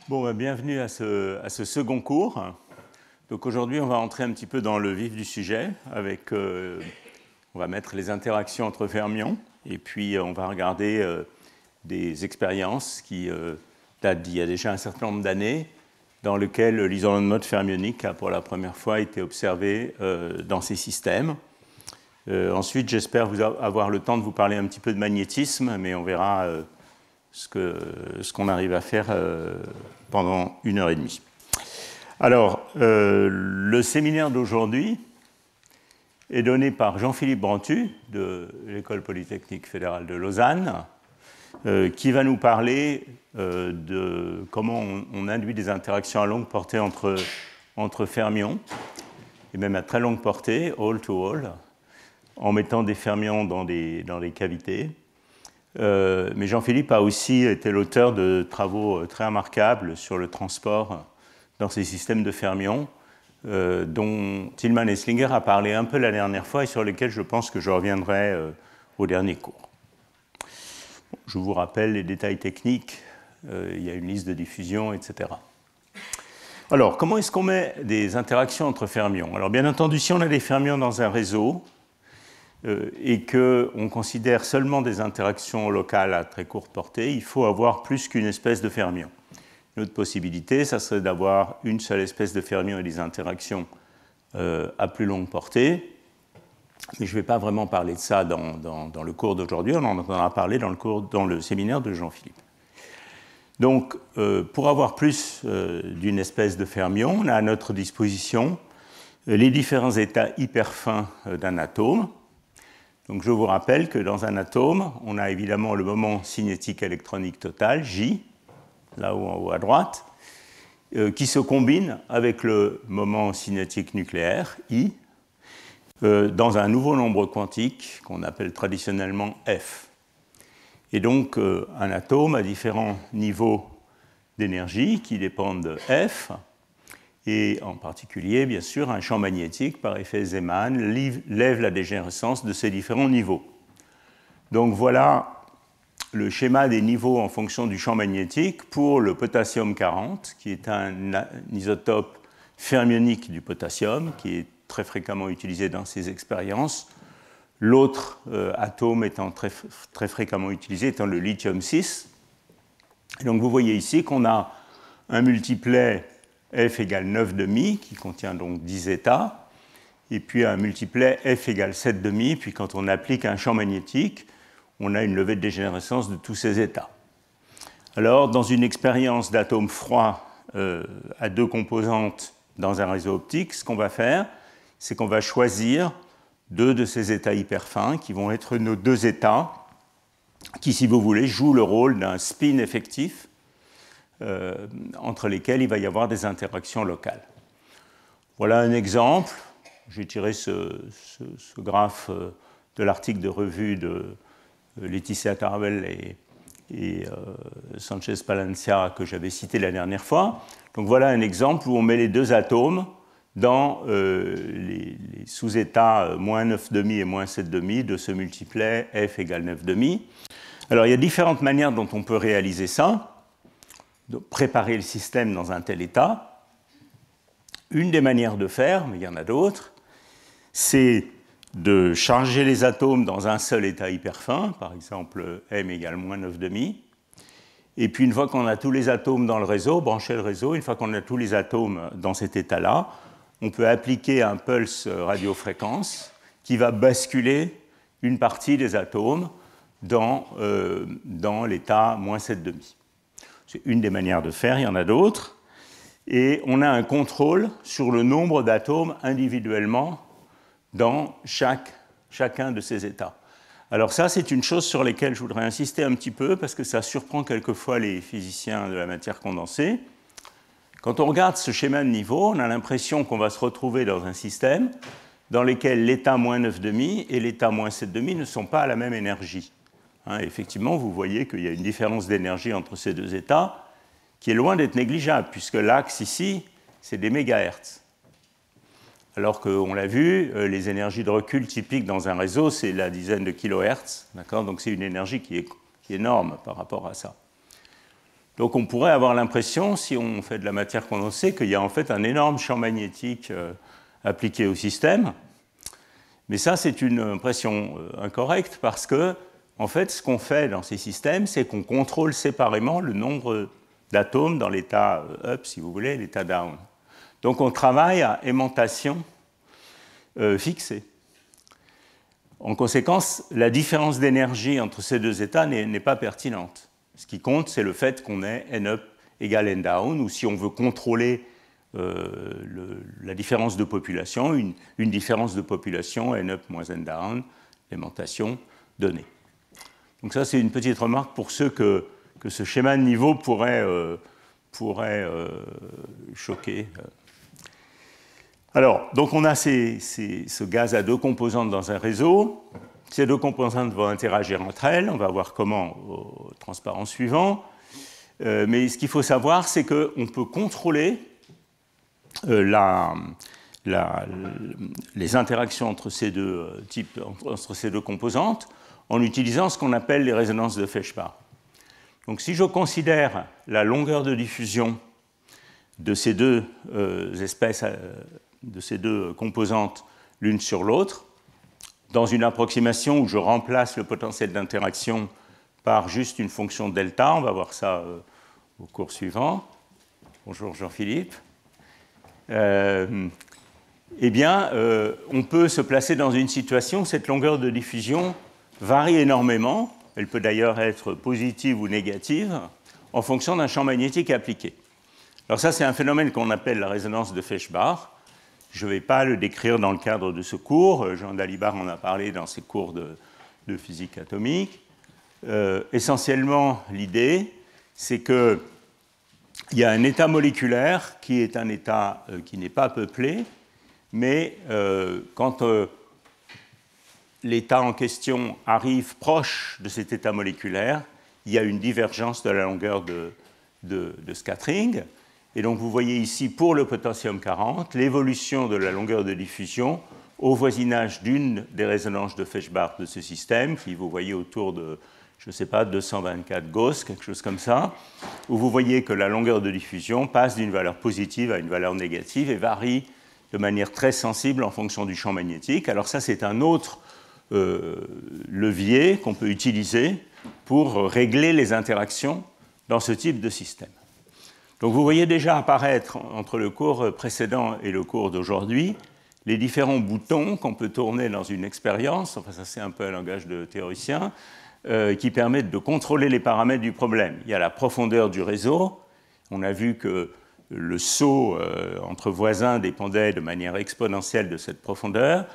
Bon, bienvenue à ce second cours. Donc aujourd'hui, on va entrer un petit peu dans le vif du sujet. On va mettre les interactions entre fermions et puis on va regarder des expériences qui datent d'il y a déjà un certain nombre d'années, dans lesquelles l'isolement de mode fermionique a pour la première fois été observé dans ces systèmes. Ensuite, j'espère avoir le temps de vous parler un petit peu de magnétisme, mais on verra ce qu'on arrive à faire pendant 1h30. Alors, le séminaire d'aujourd'hui est donné par Jean-Philippe Brantu de l'École polytechnique fédérale de Lausanne, qui va nous parler de comment on induit des interactions à longue portée entre fermions, et même à très longue portée, all-to-all, en mettant des fermions dans des cavités. Mais Jean-Philippe a aussi été l'auteur de travaux très remarquables sur le transport dans ces systèmes de fermions, dont Tillman Eslinger a parlé un peu la dernière fois et sur lesquels je pense que je reviendrai au dernier cours. Je vous rappelle les détails techniques, il y a une liste de diffusion, etc. Alors, comment est-ce qu'on met des interactions entre fermions? Alors, bien entendu, si on a des fermions dans un réseau, et qu'on considère seulement des interactions locales à très courte portée, il faut avoir plus qu'une espèce de fermion. Une autre possibilité, ça serait d'avoir une seule espèce de fermion et des interactions à plus longue portée. Mais je ne vais pas vraiment parler de ça dans le cours d'aujourd'hui, on en entendra parler dans le séminaire de Jean-Philippe. Donc, pour avoir plus d'une espèce de fermion, on a à notre disposition les différents états hyper fins d'un atome. Donc je vous rappelle que dans un atome, on a évidemment le moment cinétique électronique total, J, là-haut en haut à droite, qui se combine avec le moment cinétique nucléaire, I, dans un nouveau nombre quantique qu'on appelle traditionnellement F. Et donc un atome a différents niveaux d'énergie qui dépendent de F, et en particulier, bien sûr, un champ magnétique, par effet Zeeman, lève la dégénérescence de ces différents niveaux. Donc voilà le schéma des niveaux en fonction du champ magnétique pour le potassium 40, qui est un isotope fermionique du potassium, qui est très fréquemment utilisé dans ces expériences. L'autre atome étant très fréquemment utilisé étant le lithium-6. Donc vous voyez ici qu'on a un multiplet F égale 9,5, qui contient donc 10 états, et puis un multiplet F égale 7,5, puis quand on applique un champ magnétique, on a une levée de dégénérescence de tous ces états. Alors, dans une expérience d'atomes froids à deux composantes dans un réseau optique, ce qu'on va faire, c'est qu'on va choisir deux de ces états hyper fins, qui vont être nos deux états, qui, si vous voulez, jouent le rôle d'un spin effectif, entre lesquels il va y avoir des interactions locales. Voilà un exemple. J'ai tiré ce graphe de l'article de revue de Laetitia Tarbell et Sanchez Palencia que j'avais cité la dernière fois. Donc voilà un exemple où on met les deux atomes dans les sous-états moins 9,5 et moins 7,5 de ce multiplet F égale 9,5. Alors il y a différentes manières dont on peut réaliser ça, de préparer le système dans un tel état. Une des manières de faire, mais il y en a d'autres, c'est de charger les atomes dans un seul état hyper fin, par exemple M égale moins 9,5, et puis une fois qu'on a tous les atomes dans le réseau, brancher le réseau, une fois qu'on a tous les atomes dans cet état-là, on peut appliquer un pulse radiofréquence qui va basculer une partie des atomes dans l'état moins 7,5. C'est une des manières de faire, il y en a d'autres. Et on a un contrôle sur le nombre d'atomes individuellement dans chacun de ces états. Alors ça, c'est une chose sur laquelle je voudrais insister un petit peu, parce que ça surprend quelquefois les physiciens de la matière condensée. Quand on regarde ce schéma de niveau, on a l'impression qu'on va se retrouver dans un système dans lequel l'état moins 9,5 et l'état moins 7,5 ne sont pas à la même énergie. Effectivement, vous voyez qu'il y a une différence d'énergie entre ces deux états qui est loin d'être négligeable, puisque l'axe ici, c'est des mégahertz. Alors qu'on l'a vu, les énergies de recul typiques dans un réseau, c'est la dizaine de kilohertz. Donc c'est une énergie qui est énorme par rapport à ça. Donc on pourrait avoir l'impression, si on fait de la matière condensée, qu'il y a en fait un énorme champ magnétique appliqué au système. Mais ça, c'est une impression incorrecte parce que, en fait, ce qu'on fait dans ces systèmes, c'est qu'on contrôle séparément le nombre d'atomes dans l'état up, si vous voulez, l'état down. Donc on travaille à aimantation fixée. En conséquence, la différence d'énergie entre ces deux états n'est pas pertinente. Ce qui compte, c'est le fait qu'on ait n up égale n down, ou si on veut contrôler la différence de population, une différence de population, n up moins n down, l'aimantation donnée. Donc ça, c'est une petite remarque pour ceux que ce schéma de niveau pourrait choquer. Alors, donc on a ce gaz à deux composantes dans un réseau. Ces deux composantes vont interagir entre elles. On va voir comment au transparent suivant. Mais ce qu'il faut savoir, c'est qu'on peut contrôler les interactions entre ces deux types, entre ces deux composantes, en utilisant ce qu'on appelle les résonances de Feshbach. Donc si je considère la longueur de diffusion de ces deux espèces, de ces deux composantes l'une sur l'autre, dans une approximation où je remplace le potentiel d'interaction par juste une fonction delta, on va voir ça au cours suivant. Bonjour Jean-Philippe. Eh bien, on peut se placer dans une situation où cette longueur de diffusion varie énormément. Elle peut d'ailleurs être positive ou négative en fonction d'un champ magnétique appliqué. Alors ça, c'est un phénomène qu'on appelle la résonance de Feshbach. Je ne vais pas le décrire dans le cadre de ce cours. Jean Dalibard en a parlé dans ses cours de physique atomique. Essentiellement, l'idée, c'est qu'il y a un état moléculaire qui est un état qui n'est pas peuplé, mais quand l'état en question arrive proche de cet état moléculaire, il y a une divergence de la longueur de scattering. Et donc vous voyez ici, pour le potassium 40, l'évolution de la longueur de diffusion au voisinage d'une des résonances de Feshbach de ce système, qui vous voyez autour de, je ne sais pas, 224 Gauss, quelque chose comme ça, où vous voyez que la longueur de diffusion passe d'une valeur positive à une valeur négative et varie de manière très sensible en fonction du champ magnétique. Alors ça, c'est un autre levier qu'on peut utiliser pour régler les interactions dans ce type de système. Donc vous voyez déjà apparaître entre le cours précédent et le cours d'aujourd'hui les différents boutons qu'on peut tourner dans une expérience, enfin ça c'est un peu un langage de théoricien, qui permettent de contrôler les paramètres du problème. Il y a la profondeur du réseau. On a vu que le saut entre voisins dépendait de manière exponentielle de cette profondeur.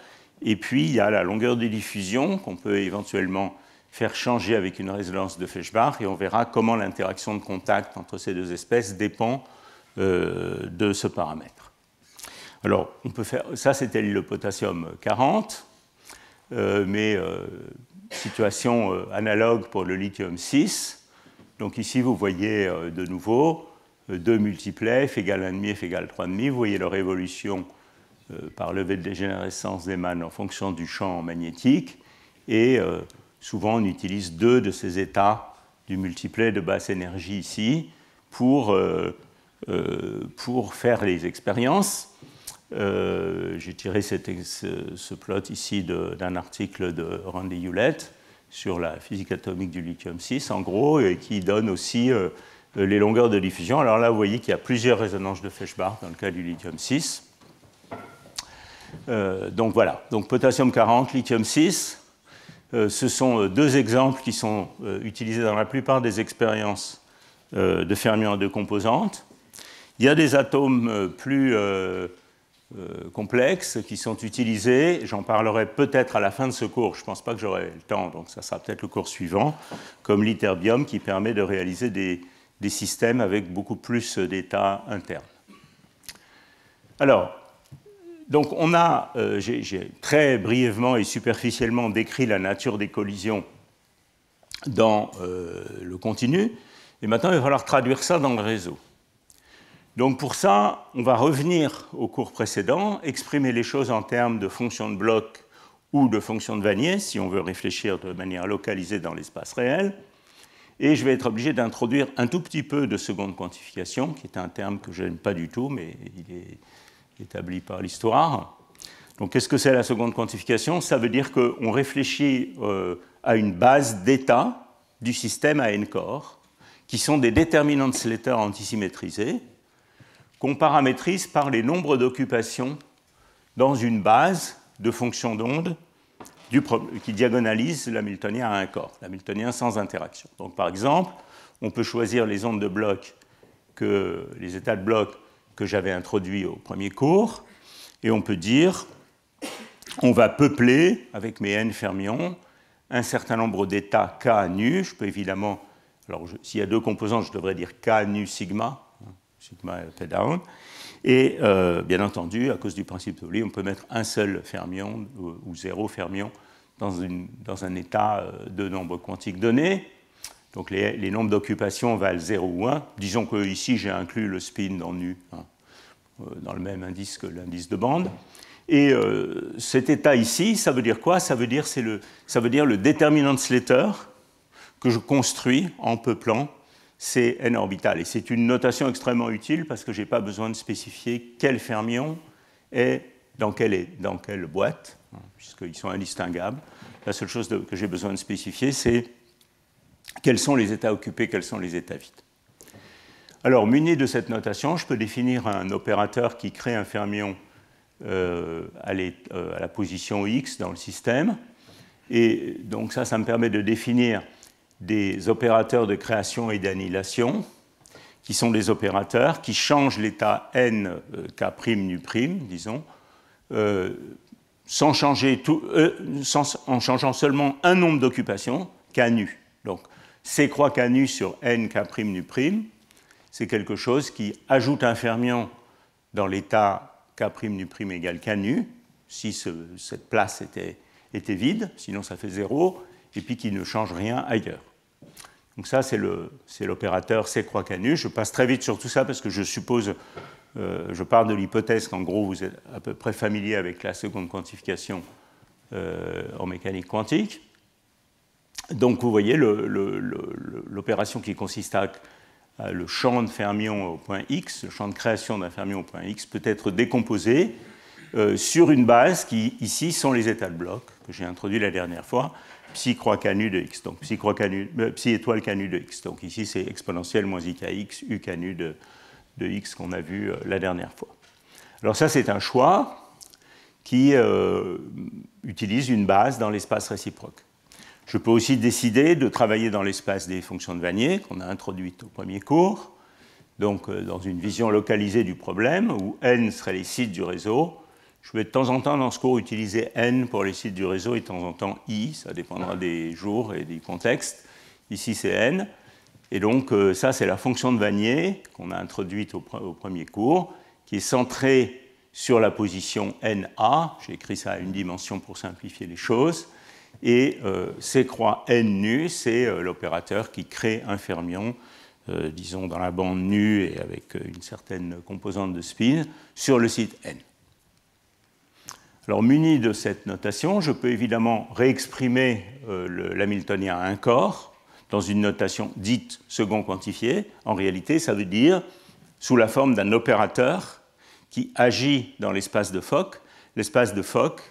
Et puis, il y a la longueur de diffusion qu'on peut éventuellement faire changer avec une résonance de Feshbach. Et on verra comment l'interaction de contact entre ces deux espèces dépend de ce paramètre. Alors, on peut faire, ça c'était le potassium 40, mais situation analogue pour le lithium 6. Donc ici, vous voyez de nouveau 2 multiplets, f égale 1,5, f égale 3,5. Vous voyez leur évolution par levée de dégénérescence des mannes en fonction du champ magnétique. Et souvent, on utilise deux de ces états du multiplet de basse énergie ici pour faire les expériences. J'ai tiré ce plot ici d'un article de Randy Hewlett sur la physique atomique du lithium-6, en gros, et qui donne aussi les longueurs de diffusion. Alors là, vous voyez qu'il y a plusieurs résonances de Feshbach dans le cas du lithium-6. Donc voilà, donc potassium 40, lithium-6, ce sont deux exemples qui sont utilisés dans la plupart des expériences de fermions à deux composantes. Il y a des atomes plus complexes qui sont utilisés, j'en parlerai peut-être à la fin de ce cours, je ne pense pas que j'aurai le temps, donc ça sera peut-être le cours suivant, comme l'ytterbium qui permet de réaliser des systèmes avec beaucoup plus d'états internes. Alors, donc on a, j'ai très brièvement et superficiellement décrit la nature des collisions dans le continu, et maintenant il va falloir traduire ça dans le réseau. Donc pour ça, on va revenir au cours précédent, exprimer les choses en termes de fonctions de bloc ou de fonctions de Wannier, si on veut réfléchir de manière localisée dans l'espace réel. et je vais être obligé d'introduire un tout petit peu de seconde quantification, qui est un terme que je n'aime pas du tout, mais il est établi par l'histoire. Donc, qu'est-ce que c'est la seconde quantification? Ça veut dire qu'on réfléchit à une base d'état du système à n corps, qui sont des déterminants de Slater antisymétrisés, qu'on paramétrise par les nombres d'occupations dans une base de fonctions d'onde qui diagonalise l'hamiltonien à un corps, l'hamiltonien sans interaction. Donc, par exemple, on peut choisir les ondes de bloc, les états de bloc que j'avais introduits au premier cours, et on peut dire, on va peupler, avec mes n fermions, un certain nombre d'états k nu. Je peux évidemment, alors s'il y a deux composants, je devrais dire k nu sigma, sigma p down, et bien entendu, à cause du principe de Pauli, on peut mettre un seul fermion ou zéro fermion dans un état de nombre quantique donné. Donc les nombres d'occupation valent 0 ou 1. Disons que ici j'ai inclus le spin dans nu, dans le même indice que l'indice de bande. Et cet état ici, ça veut dire quoi? Ça veut dire le déterminant de Slater que je construis en peuplant ces n orbitales. Et c'est une notation extrêmement utile parce que je n'ai pas besoin de spécifier quel fermion est dans quelle boîte, puisqu'ils sont indistinguables. La seule chose que j'ai besoin de spécifier, c'est quels sont les états occupés, quels sont les états vides. Alors, muni de cette notation, je peux définir un opérateur qui crée un fermion à la position x dans le système. Et donc ça me permet de définir des opérateurs de création et d'annihilation, qui sont des opérateurs qui changent l'état n k' nu', disons, en changeant seulement un nombre d'occupations, k nu. Donc, C croix k nu sur n k' nu', c'est quelque chose qui ajoute un fermion dans l'état k' nu' égale k nu, si cette place était vide, sinon ça fait 0, et puis qui ne change rien ailleurs. Donc ça, c'est l'opérateur C croix k nu. Je passe très vite sur tout ça parce que je suppose, je pars de l'hypothèse qu'en gros, vous êtes à peu près familier avec la seconde quantification en mécanique quantique. Donc vous voyez l'opération qui consiste à le champ de fermion au point X, le champ de création d'un fermion au point X, peut être décomposé sur une base qui, ici, sont les états de bloc que j'ai introduits la dernière fois, psi croix k nu de X, donc psi étoile k nu de X. Donc ici, c'est exponentielle moins IKX, U k nu de X qu'on a vu la dernière fois. Alors ça, c'est un choix qui utilise une base dans l'espace réciproque. Je peux aussi décider de travailler dans l'espace des fonctions de Wannier qu'on a introduites au premier cours, donc dans une vision localisée du problème, où n seraient les sites du réseau. Je vais de temps en temps dans ce cours utiliser n pour les sites du réseau et de temps en temps i, ça dépendra des jours et du contexte. Ici c'est n, et donc ça c'est la fonction de Wannier qu'on a introduite au premier cours, qui est centrée sur la position NA, j'ai écrit ça à une dimension pour simplifier les choses, et C croix n nu, c'est l'opérateur qui crée un fermion, disons dans la bande nue et avec une certaine composante de spin, sur le site n. Alors, muni de cette notation, je peux évidemment réexprimer l'hamiltonien à un corps dans une notation dite second quantifiée. En réalité, ça veut dire sous la forme d'un opérateur qui agit dans l'espace de Fock, l'espace de Fock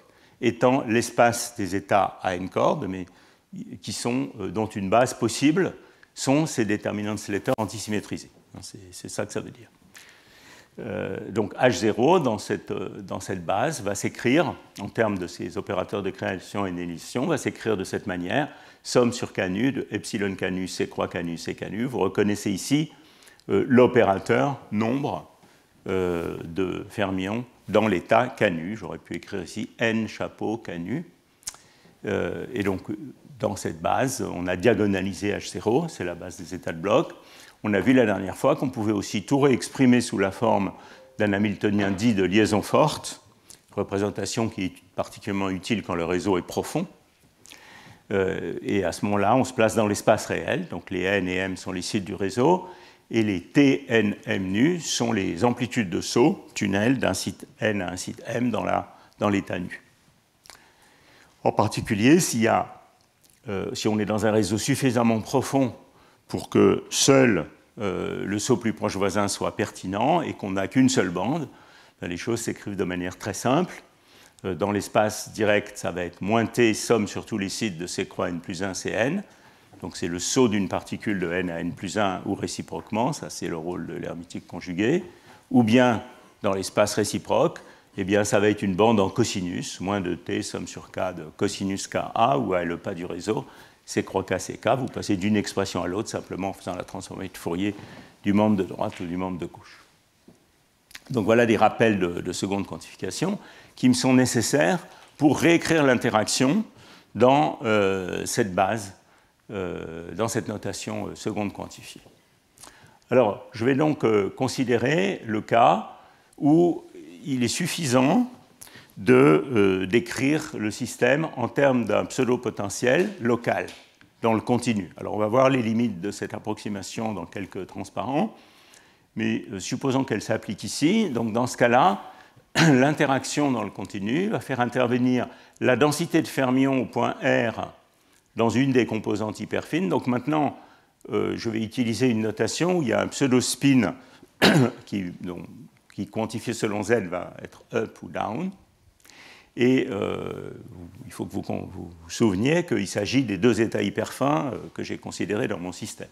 étant l'espace des états à n cordes, mais dont une base possible sont ces déterminants de Slater antisymétrisés. C'est ça que ça veut dire. Donc H0 dans cette base va s'écrire, en termes de ces opérateurs de création et d'annihilation, va s'écrire de cette manière, somme sur k nu de epsilon k nu, C croix k nu, C k nu. Vous reconnaissez ici l'opérateur nombre de fermions dans l'état k nu. J'aurais pu écrire ici n chapeau k nu. Et donc dans cette base, on a diagonalisé H0, c'est la base des états de bloc. On a vu la dernière fois qu'on pouvait aussi tout réexprimer sous la forme d'un hamiltonien dit de liaison forte, représentation qui est particulièrement utile quand le réseau est profond. Et à ce moment-là, on se place dans l'espace réel, donc les n et m sont les sites du réseau, et les t, n, m nu sont les amplitudes de saut, tunnel, d'un site n à un site m dans l'état nu. En particulier, si on est dans un réseau suffisamment profond pour que seul le saut plus proche voisin soit pertinent et qu'on n'a qu'une seule bande, les choses s'écrivent de manière très simple. Dans l'espace direct, ça va être moins t somme sur tous les sites de C croix n plus 1 Cn. Donc c'est le saut d'une particule de n à n plus 1 ou réciproquement, ça c'est le rôle de l'hermétique conjugué. Ou bien dans l'espace réciproque, eh bien, ça va être une bande en cosinus, moins de t somme sur k de cosinus Ka, ou à le pas du réseau, C croix K, C K. Vous passez d'une expression à l'autre simplement en faisant la transformée de Fourier du membre de droite ou du membre de gauche. Donc voilà des rappels de seconde quantification qui me sont nécessaires pour réécrire l'interaction dans cette base, dans cette notation seconde quantifiée. Alors, je vais donc considérer le cas où il est suffisant de décrire le système en termes d'un pseudo-potentiel local dans le continu. Alors, on va voir les limites de cette approximation dans quelques transparents, mais supposons qu'elle s'applique ici. Donc, dans ce cas-là, l'interaction dans le continu va faire intervenir la densité de fermions au point R dans une des composantes hyperfines. Donc maintenant, je vais utiliser une notation où il y a un pseudo-spin qui quantifié selon Z va être up ou down. Et il faut que vous vous souveniez qu'il s'agit des deux états hyperfins que j'ai considérés dans mon système.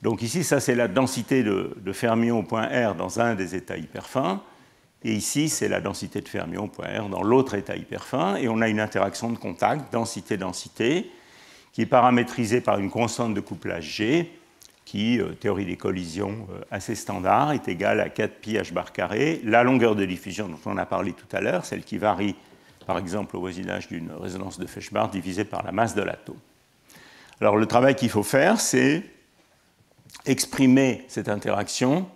Donc ici, ça c'est la densité de fermions au point R dans un des états hyperfins. Et ici, c'est la densité de fermions au point R dans l'autre état hyperfin. Et on a une interaction de contact, densité-densité, qui est paramétrisée par une constante de couplage G, qui, théorie des collisions assez standard, est égale à 4pi h bar carré, la longueur de diffusion dont on a parlé tout à l'heure, celle qui varie, par exemple, au voisinage d'une résonance de Feshbach, divisée par la masse de l'atome. Alors, le travail qu'il faut faire, c'est exprimer cette interaction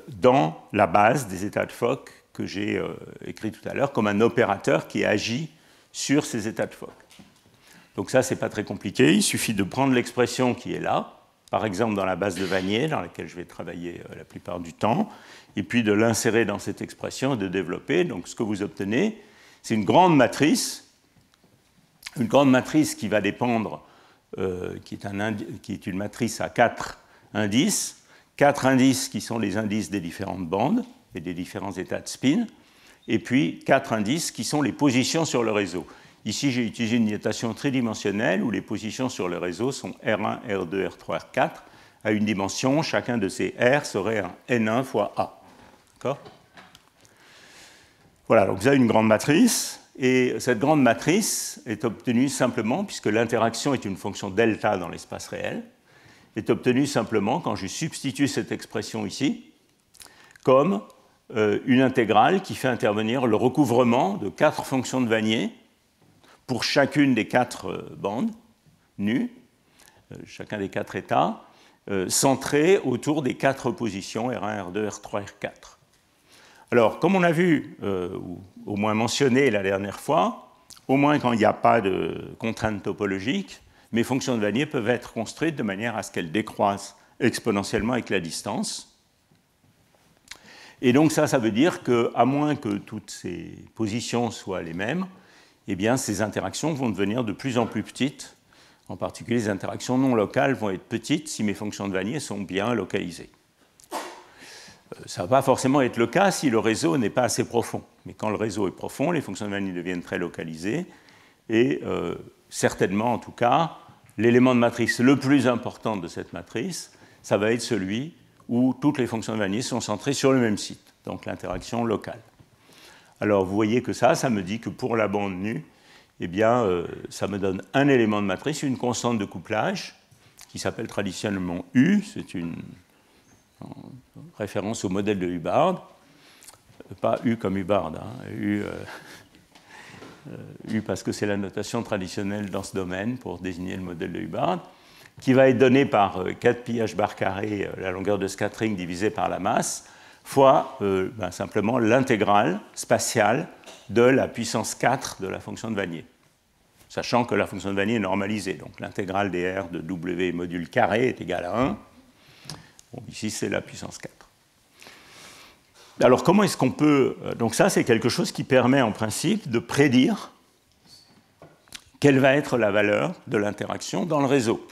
dans la base des états de Fock que j'ai écrit tout à l'heure, comme un opérateur qui agit sur ces états de Fock. Donc ça, ce n'est pas très compliqué. Il suffit de prendre l'expression qui est là, par exemple dans la base de Wannier, dans laquelle je vais travailler la plupart du temps, et puis de l'insérer dans cette expression et de développer. Donc ce que vous obtenez, c'est une grande matrice qui va dépendre, qui est une matrice à 4 indices, 4 indices qui sont les indices des différentes bandes et des différents états de spin, et puis 4 indices qui sont les positions sur le réseau. Ici, j'ai utilisé une notation tridimensionnelle où les positions sur le réseau sont R1, R2, R3, R4 à une dimension. Chacun de ces R serait un N1 fois A. D'accord ? Voilà, donc vous avez une grande matrice. Et cette grande matrice est obtenue simplement, puisque l'interaction est une fonction delta dans l'espace réel, est obtenue simplement quand je substitue cette expression ici comme une intégrale qui fait intervenir le recouvrement de 4 fonctions de Wannier pour chacune des 4 bandes nues, chacun des 4 états, centrées autour des 4 positions R1, R2, R3, R4. Alors, comme on a vu, ou au moins mentionné la dernière fois, au moins quand il n'y a pas de contraintes topologiques, mes fonctions de Wannier peuvent être construites de manière à ce qu'elles décroissent exponentiellement avec la distance. Et donc ça veut dire qu'à moins que toutes ces positions soient les mêmes, eh bien, ces interactions vont devenir de plus en plus petites. En particulier, les interactions non locales vont être petites si mes fonctions de Wannier sont bien localisées. Ça ne va pas forcément être le cas si le réseau n'est pas assez profond. Mais quand le réseau est profond, les fonctions de Wannier deviennent très localisées. Et certainement, en tout cas, l'élément de matrice le plus important de cette matrice, ça va être celui où toutes les fonctions de Wannier sont centrées sur le même site, donc l'interaction locale. Alors, vous voyez que ça me dit que pour la bande nue, eh bien, ça me donne un élément de matrice, une constante de couplage, qui s'appelle traditionnellement U, c'est une référence au modèle de Hubbard, pas U comme Hubbard, hein, U parce que c'est la notation traditionnelle dans ce domaine pour désigner le modèle de Hubbard, qui va être donné par 4pi h bar carré, la longueur de scattering divisée par la masse, fois simplement l'intégrale spatiale de la puissance 4 de la fonction de Wannier, sachant que la fonction de Wannier est normalisée. Donc l'intégrale des R de W module carré est égale à 1. Bon, ici, c'est la puissance 4. Alors comment est-ce qu'on peut... Donc ça, c'est quelque chose qui permet en principe de prédire quelle va être la valeur de l'interaction dans le réseau.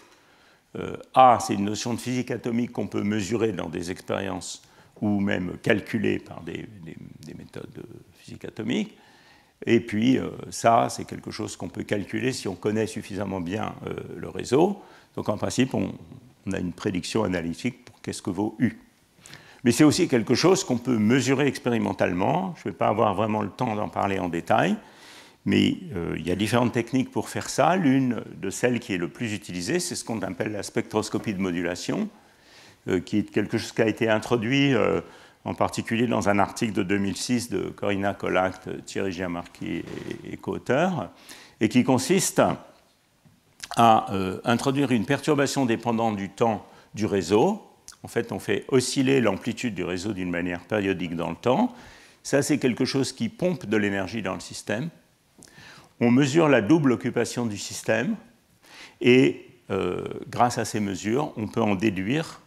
A, c'est une notion de physique atomique qu'on peut mesurer dans des expériences ou même calculer par des méthodes de physique atomique. Et puis, ça, c'est quelque chose qu'on peut calculer si on connaît suffisamment bien le réseau. Donc, en principe, on a une prédiction analytique pour qu'est-ce que vaut U. Mais c'est aussi quelque chose qu'on peut mesurer expérimentalement. Je ne vais pas avoir vraiment le temps d'en parler en détail, mais il y a différentes techniques pour faire ça. L'une de celles qui est le plus utilisée, c'est ce qu'on appelle la spectroscopie de modulation, qui est quelque chose qui a été introduit en particulier dans un article de 2006 de Corina Kollacht, Thierry Giamarchi et co-auteurs, et qui consiste à introduire une perturbation dépendante du temps du réseau. En fait, on fait osciller l'amplitude du réseau d'une manière périodique dans le temps. Ça, c'est quelque chose qui pompe de l'énergie dans le système. On mesure la double occupation du système et grâce à ces mesures, on peut en déduire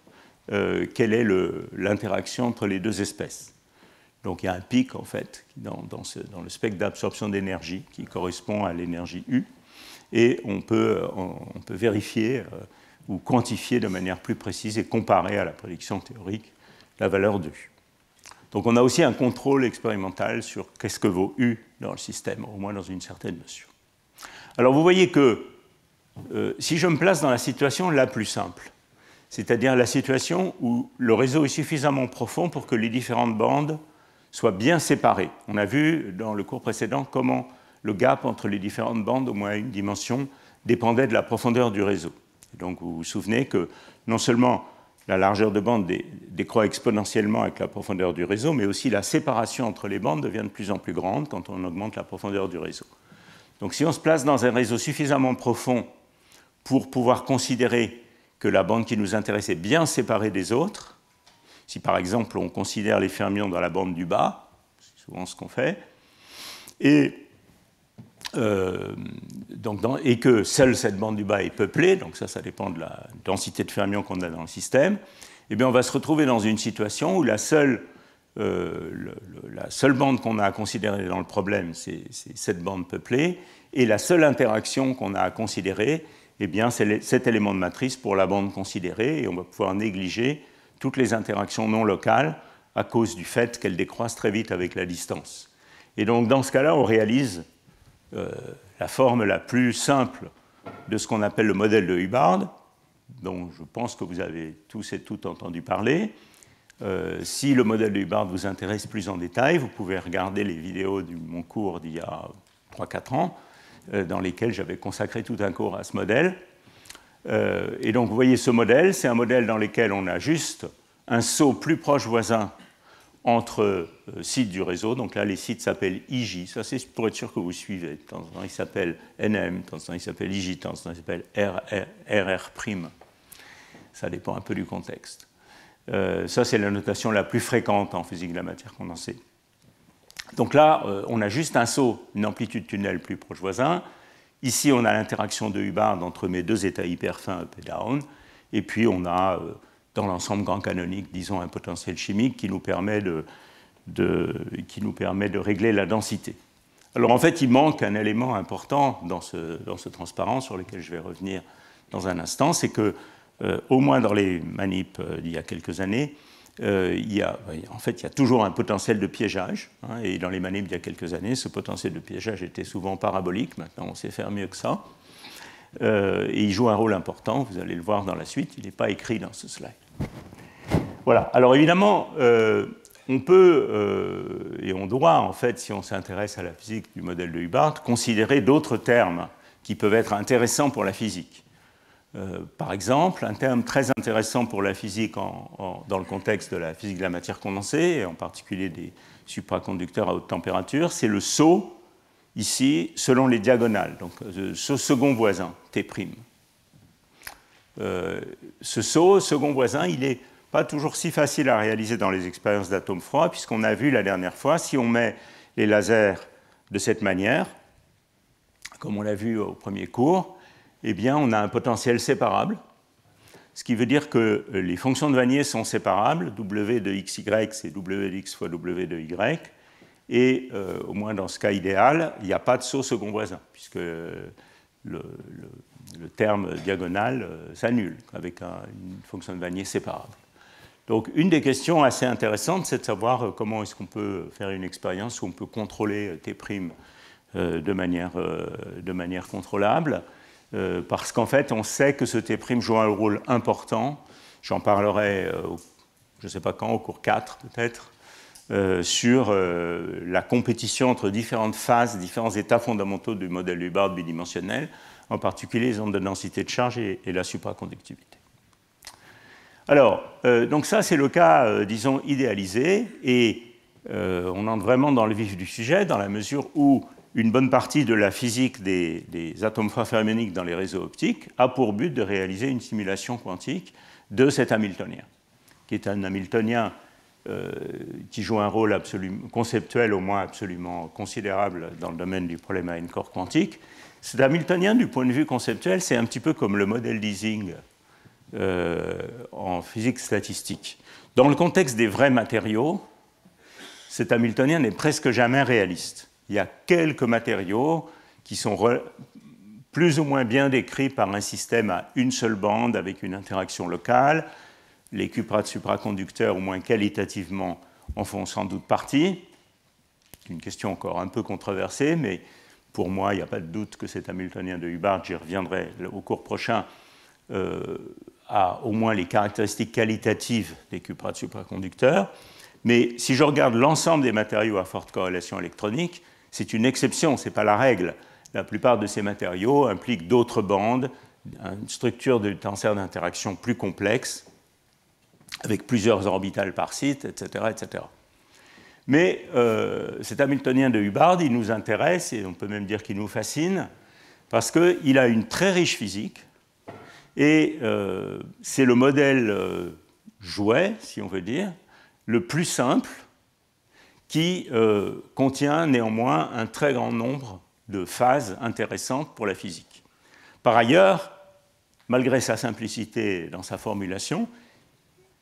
quelle est l'interaction entre les deux espèces. Donc il y a un pic, en fait, dans le spectre d'absorption d'énergie qui correspond à l'énergie U, et on peut vérifier ou quantifier de manière plus précise et comparer à la prédiction théorique la valeur de U. Donc on a aussi un contrôle expérimental sur qu'est-ce que vaut U dans le système, au moins dans une certaine mesure. Alors vous voyez que si je me place dans la situation la plus simple, c'est-à-dire la situation où le réseau est suffisamment profond pour que les différentes bandes soient bien séparées. On a vu dans le cours précédent comment le gap entre les différentes bandes, au moins à une dimension, dépendait de la profondeur du réseau. Et donc vous vous souvenez que non seulement la largeur de bande décroît exponentiellement avec la profondeur du réseau, mais aussi la séparation entre les bandes devient de plus en plus grande quand on augmente la profondeur du réseau. Donc si on se place dans un réseau suffisamment profond pour pouvoir considérer que la bande qui nous intéresse est bien séparée des autres, si par exemple on considère les fermions dans la bande du bas, c'est souvent ce qu'on fait, et que seule cette bande du bas est peuplée, donc ça dépend de la densité de fermions qu'on a dans le système, eh bien on va se retrouver dans une situation où la seule bande qu'on a à considérer dans le problème, c'est cette bande peuplée, et la seule interaction qu'on a à considérer, eh bien, c'est cet élément de matrice pour la bande considérée, et on va pouvoir négliger toutes les interactions non locales à cause du fait qu'elles décroissent très vite avec la distance. Et donc, dans ce cas-là, on réalise la forme la plus simple de ce qu'on appelle le modèle de Hubbard, dont je pense que vous avez tous et toutes entendu parler. Si le modèle de Hubbard vous intéresse plus en détail, vous pouvez regarder les vidéos de mon cours d'il y a 3-4 ans, dans lesquels j'avais consacré tout un cours à ce modèle. Et donc, vous voyez ce modèle, c'est un modèle dans lequel on a juste un saut plus proche voisin entre sites du réseau. Donc là, les sites s'appellent IJ. Ça, c'est pour être sûr que vous suivez. De temps en temps, ils s'appellent NM, de temps en temps, ils s'appellent IJ, de temps en temps, ils s'appellent RR'. Ça dépend un peu du contexte. Ça, c'est la notation la plus fréquente en physique de la matière condensée. Donc là, on a juste un saut, une amplitude tunnel plus proche voisin. Ici, on a l'interaction de Hubbard entre mes deux états hyper fins up et down. Et puis, on a, dans l'ensemble grand canonique, disons, un potentiel chimique qui nous permet de régler la densité. Alors, en fait, il manque un élément important dans ce transparent sur lequel je vais revenir dans un instant. C'est que, au moins dans les manips d'il y a quelques années, il y a toujours un potentiel de piégeage, hein, et dans les manips d'il y a quelques années, ce potentiel de piégeage était souvent parabolique. Maintenant, on sait faire mieux que ça. Et il joue un rôle important, vous allez le voir dans la suite, il n'est pas écrit dans ce slide. Voilà, alors évidemment, on peut, et on doit, en fait, si on s'intéresse à la physique du modèle de Hubbard, considérer d'autres termes qui peuvent être intéressants pour la physique. Par exemple, un terme très intéressant pour la physique dans le contexte de la physique de la matière condensée, et en particulier des supraconducteurs à haute température, c'est le saut, ici, selon les diagonales, donc ce second voisin, T'. Ce saut, second voisin, il n'est pas toujours si facile à réaliser dans les expériences d'atomes froids, puisqu'on a vu la dernière fois, si on met les lasers de cette manière, comme on l'a vu au premier cours, eh bien, on a un potentiel séparable, ce qui veut dire que les fonctions de Wannier sont séparables, W de xy, c'est W de x fois W de y, et au moins dans ce cas idéal, il n'y a pas de saut second voisin, puisque le terme diagonal s'annule avec une fonction de Wannier séparable. Donc une des questions assez intéressantes, c'est de savoir comment est-ce qu'on peut faire une expérience où on peut contrôler T' de manière contrôlable, parce qu'en fait on sait que ce T' joue un rôle important, j'en parlerai je ne sais pas quand, au cours 4 peut-être, sur la compétition entre différentes phases, différents états fondamentaux du modèle Hubbard bidimensionnel, en particulier les ondes de densité de charge et la supraconductivité. Alors, donc ça c'est le cas, disons, idéalisé, et on entre vraiment dans le vif du sujet, dans la mesure où une bonne partie de la physique des atomes froids fermioniques dans les réseaux optiques a pour but de réaliser une simulation quantique de cet Hamiltonien, qui est un Hamiltonien qui joue un rôle conceptuel au moins absolument considérable dans le domaine du problème à n-corps quantique. Cet Hamiltonien, du point de vue conceptuel, c'est un petit peu comme le modèle d'Ising en physique statistique. Dans le contexte des vrais matériaux, cet Hamiltonien n'est presque jamais réaliste. Il y a quelques matériaux qui sont plus ou moins bien décrits par un système à une seule bande avec une interaction locale. Les cuprates supraconducteurs, au moins qualitativement, en font sans doute partie. C'est une question encore un peu controversée, mais pour moi, il n'y a pas de doute que cet Hamiltonien de Hubbard, j'y reviendrai au cours prochain, a au moins les caractéristiques qualitatives des cuprates supraconducteurs. Mais si je regarde l'ensemble des matériaux à forte corrélation électronique, c'est une exception, ce n'est pas la règle. La plupart de ces matériaux impliquent d'autres bandes, une structure de tenseur d'interaction plus complexe, avec plusieurs orbitales par site, etc. etc. Mais cet Hamiltonien de Hubbard, il nous intéresse, et on peut même dire qu'il nous fascine, parce qu'il a une très riche physique, et c'est le modèle jouet, si on veut dire, le plus simple, qui contient néanmoins un très grand nombre de phases intéressantes pour la physique. Par ailleurs, malgré sa simplicité dans sa formulation,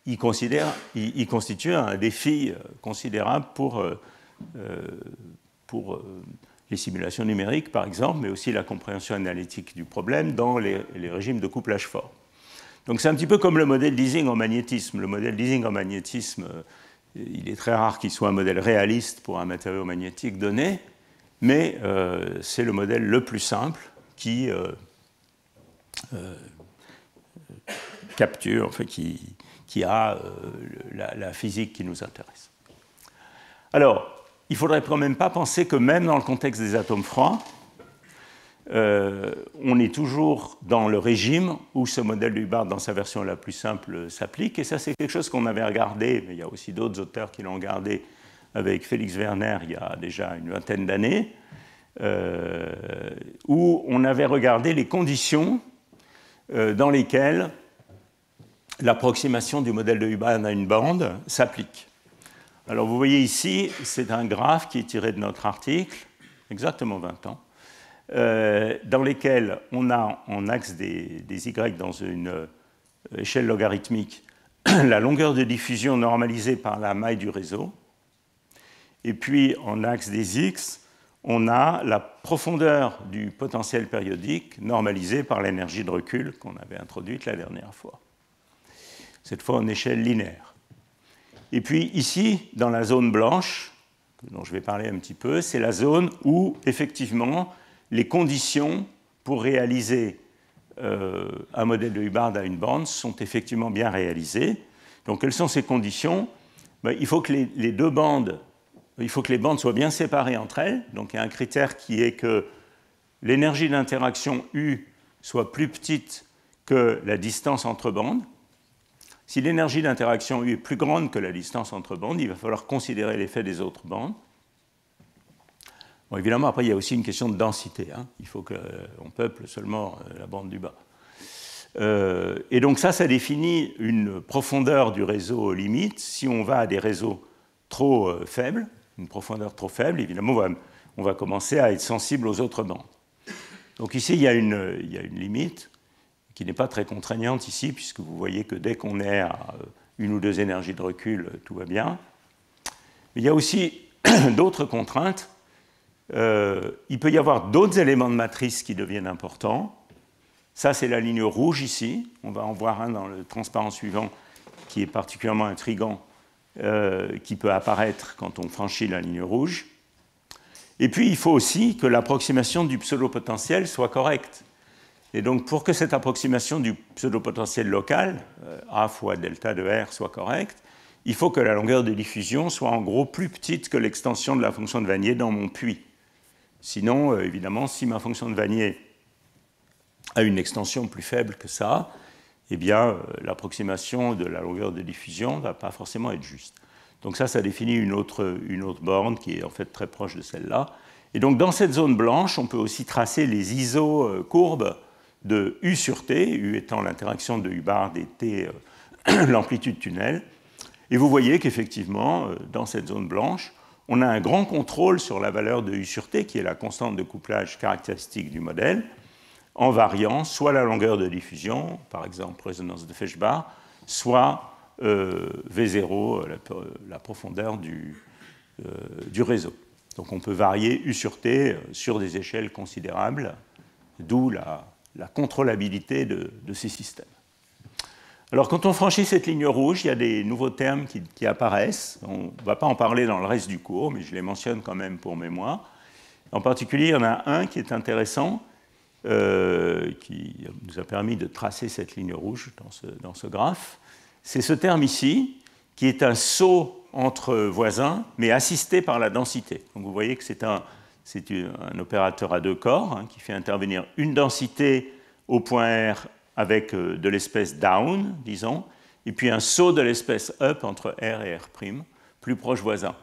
il constitue un défi considérable pour les simulations numériques, par exemple, mais aussi la compréhension analytique du problème dans les régimes de couplage fort. Donc c'est un petit peu comme le modèle d'Ising en magnétisme. Le modèle d'Ising en magnétisme, il est très rare qu'il soit un modèle réaliste pour un matériau magnétique donné, mais c'est le modèle le plus simple qui capture, enfin qui a la physique qui nous intéresse. Alors, il ne faudrait quand même pas penser que même dans le contexte des atomes froids, on est toujours dans le régime où ce modèle de Hubbard, dans sa version la plus simple, s'applique. Et ça, c'est quelque chose qu'on avait regardé, mais il y a aussi d'autres auteurs qui l'ont regardé avec Félix Werner il y a déjà une vingtaine d'années, où on avait regardé les conditions dans lesquelles l'approximation du modèle de Hubbard à une bande s'applique. Alors vous voyez ici, c'est un graphe qui est tiré de notre article, exactement 20 ans, dans lesquels on a en axe des Y dans une échelle logarithmique la longueur de diffusion normalisée par la maille du réseau, et puis en axe des X, on a la profondeur du potentiel périodique normalisée par l'énergie de recul qu'on avait introduite la dernière fois. Cette fois en échelle linéaire. Et puis ici, dans la zone blanche, dont je vais parler un petit peu, c'est la zone où, effectivement, les conditions pour réaliser un modèle de Hubbard à une bande sont effectivement bien réalisées. Donc, quelles sont ces conditions? Il faut que les deux bandes, il faut que les bandes soient bien séparées entre elles. Donc, il y a un critère qui est que l'énergie d'interaction U soit plus petite que la distance entre bandes. Si l'énergie d'interaction U est plus grande que la distance entre bandes, il va falloir considérer l'effet des autres bandes. Bon, évidemment, après, il y a aussi une question de densité. Il faut qu'on peuple seulement la bande du bas. Et donc ça définit une profondeur du réseau limite. Si on va à des réseaux trop faibles, une profondeur trop faible, évidemment, on va commencer à être sensible aux autres bandes. Donc ici, il y a une limite qui n'est pas très contraignante ici, puisque vous voyez que dès qu'on est à une ou deux énergies de recul, tout va bien. Mais il y a aussi d'autres contraintes. Il peut y avoir d'autres éléments de matrice qui deviennent importants. Ça, c'est la ligne rouge ici. On va en voir un dans le transparent suivant qui est particulièrement intriguant, qui peut apparaître quand on franchit la ligne rouge. Et puis, il faut aussi que l'approximation du pseudo-potentiel soit correcte. Et donc, pour que cette approximation du pseudo-potentiel local, A fois delta de R, soit correcte, il faut que la longueur de diffusion soit en gros plus petite que l'extension de la fonction de Wannier dans mon puits. Sinon, évidemment, si ma fonction de Wannier a une extension plus faible que ça, eh bien, l'approximation de la longueur de diffusion ne va pas forcément être juste. Donc ça définit une autre borne qui est en fait très proche de celle-là. Et donc, dans cette zone blanche, on peut aussi tracer les isocourbes de U sur T, U étant l'interaction de U bar et T, l'amplitude tunnel. Et vous voyez qu'effectivement, dans cette zone blanche, on a un grand contrôle sur la valeur de U sur T, qui est la constante de couplage caractéristique du modèle, en variant soit la longueur de diffusion, par exemple résonance de Feshbach, soit V0, la profondeur du réseau. Donc on peut varier U sur T sur des échelles considérables, d'où la contrôlabilité de ces systèmes. Alors quand on franchit cette ligne rouge, il y a des nouveaux termes qui apparaissent. On ne va pas en parler dans le reste du cours, mais je les mentionne quand même pour mémoire. En particulier, il y en a un qui est intéressant, qui nous a permis de tracer cette ligne rouge dans ce graphe. C'est ce terme ici, qui est un saut entre voisins, mais assisté par la densité. Donc vous voyez que c'est un opérateur à deux corps, qui fait intervenir une densité au point R avec de l'espèce down, disons, et puis un saut de l'espèce up entre R et R', plus proche voisin.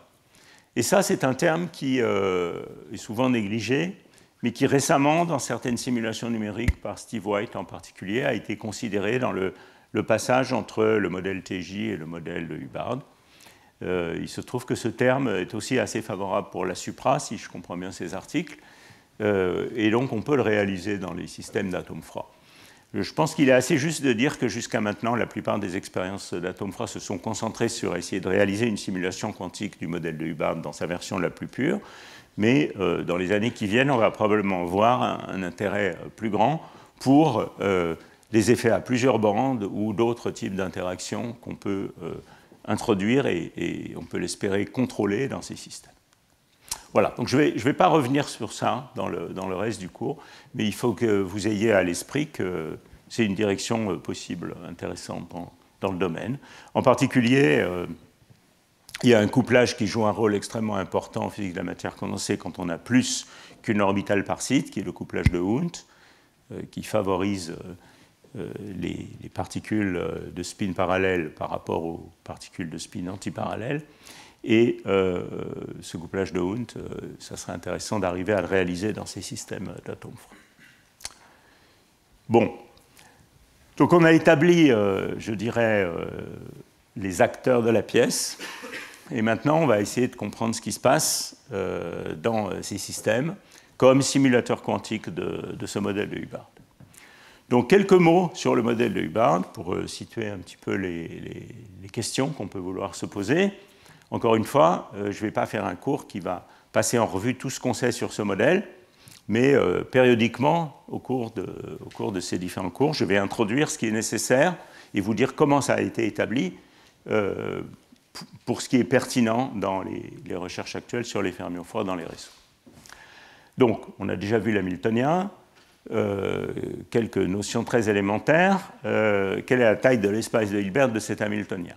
Et ça, c'est un terme qui est souvent négligé, mais qui récemment, dans certaines simulations numériques, par Steve White en particulier, a été considéré dans le passage entre le modèle TJ et le modèle de Hubbard. Il se trouve que ce terme est aussi assez favorable pour la supra, si je comprends bien ces articles, et donc on peut le réaliser dans les systèmes d'atomes froids. Je pense qu'il est assez juste de dire que jusqu'à maintenant, la plupart des expériences d'atomes froids se sont concentrées sur essayer de réaliser une simulation quantique du modèle de Hubbard dans sa version la plus pure, mais dans les années qui viennent, on va probablement voir un intérêt plus grand pour des effets à plusieurs bandes ou d'autres types d'interactions qu'on peut introduire et on peut l'espérer contrôler dans ces systèmes. Voilà, donc je vais pas revenir sur ça dans le reste du cours, mais il faut que vous ayez à l'esprit que c'est une direction possible, intéressante dans le domaine. En particulier, il y a un couplage qui joue un rôle extrêmement important en physique de la matière condensée quand on a plus qu'une orbitale par site, qui est le couplage de Hund, qui favorise les particules de spin parallèle par rapport aux particules de spin antiparallèle. Et ce couplage de Hund, ça serait intéressant d'arriver à le réaliser dans ces systèmes d'atomes froids. Bon, donc on a établi, je dirais, les acteurs de la pièce, et maintenant on va essayer de comprendre ce qui se passe dans ces systèmes comme simulateur quantique de ce modèle de Hubbard. Donc quelques mots sur le modèle de Hubbard pour situer un petit peu les questions qu'on peut vouloir se poser. Encore une fois, je ne vais pas faire un cours qui va passer en revue tout ce qu'on sait sur ce modèle, mais périodiquement, au cours de ces différents cours, je vais introduire ce qui est nécessaire et vous dire comment ça a été établi pour ce qui est pertinent dans les recherches actuelles sur les fermions froids dans les réseaux. Donc, on a déjà vu l'hamiltonien, quelques notions très élémentaires. Quelle est la taille de l'espace de Hilbert de cet hamiltonien ?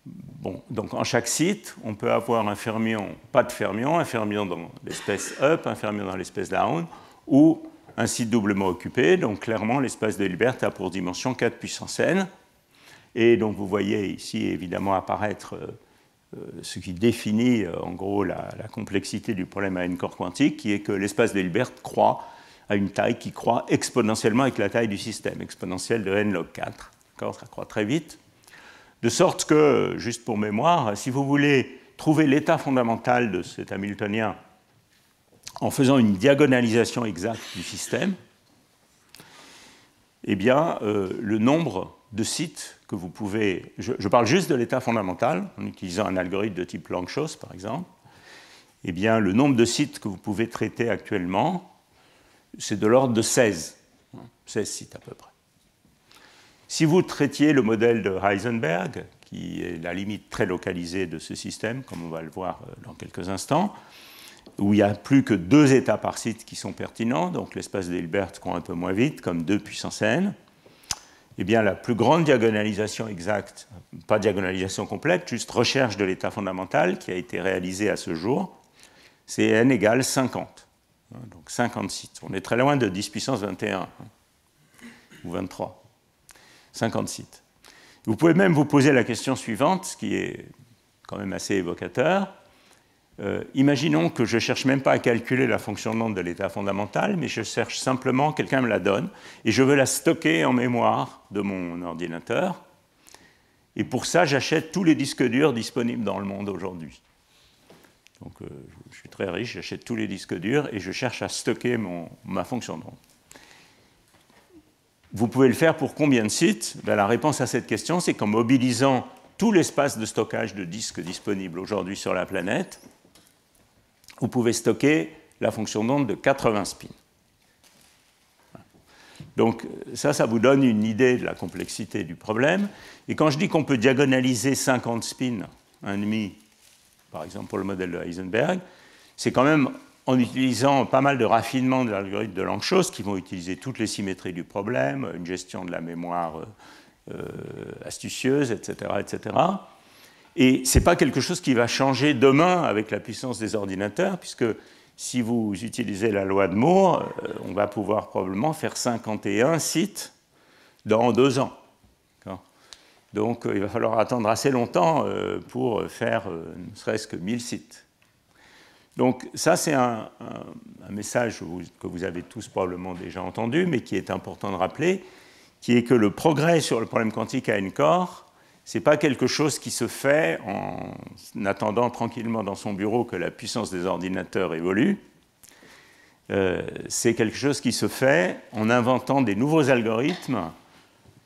Bon, donc en chaque site, on peut avoir un fermion, pas de fermion, un fermion dans l'espèce up, un fermion dans l'espèce down, ou un site doublement occupé. Donc clairement, l'espace de Hilbert a pour dimension 4 puissance n. Et donc vous voyez ici évidemment apparaître ce qui définit en gros la complexité du problème à n corps quantique, qui est que l'espace de Hilbert croît à une taille qui croît exponentiellement avec la taille du système, exponentielle de n log 4. Ça croît très vite. De sorte que, juste pour mémoire, si vous voulez trouver l'état fondamental de cet hamiltonien en faisant une diagonalisation exacte du système, eh bien, le nombre de sites que vous pouvez... Je parle juste de l'état fondamental, en utilisant un algorithme de type Lanczos, par exemple. Eh bien, le nombre de sites que vous pouvez traiter actuellement, c'est de l'ordre de 16. 16 sites à peu près. Si vous traitiez le modèle de Heisenberg, qui est la limite très localisée de ce système, comme on va le voir dans quelques instants, où il n'y a plus que 2 états par site qui sont pertinents, donc l'espace de Hilbert court un peu moins vite, comme 2 puissance n, eh bien la plus grande diagonalisation exacte, pas diagonalisation complète, juste recherche de l'état fondamental qui a été réalisée à ce jour, c'est n égale 50. Donc 50 sites. On est très loin de 10 puissance 21 ou 23. 50 sites. Vous pouvez même vous poser la question suivante, ce qui est quand même assez évocateur. Imaginons que je ne cherche même pas à calculer la fonction d'onde de l'état fondamental, mais je cherche simplement, quelqu'un me la donne, et je veux la stocker en mémoire de mon ordinateur. Et pour ça, j'achète tous les disques durs disponibles dans le monde aujourd'hui. Donc je suis très riche, j'achète tous les disques durs et je cherche à stocker ma fonction d'onde. Vous pouvez le faire pour combien de sites? Ben, la réponse à cette question, c'est qu'en mobilisant tout l'espace de stockage de disques disponible aujourd'hui sur la planète, vous pouvez stocker la fonction d'onde de 80 spins. Donc ça vous donne une idée de la complexité du problème. Et quand je dis qu'on peut diagonaliser 50 spins, 1,5, par exemple pour le modèle de Heisenberg, c'est quand même en utilisant pas mal de raffinements de l'algorithme de Lanczos qui vont utiliser toutes les symétries du problème, une gestion de la mémoire astucieuse, etc., etc. Et ce n'est pas quelque chose qui va changer demain avec la puissance des ordinateurs, puisque si vous utilisez la loi de Moore, on va pouvoir probablement faire 51 sites dans 2 ans. Donc il va falloir attendre assez longtemps pour faire ne serait-ce que 1000 sites. Donc ça, c'est un message que vous avez tous probablement déjà entendu, mais qui est important de rappeler, qui est que le progrès sur le problème quantique à n-corps, ce n'est pas quelque chose qui se fait en attendant tranquillement dans son bureau que la puissance des ordinateurs évolue. C'est quelque chose qui se fait en inventant des nouveaux algorithmes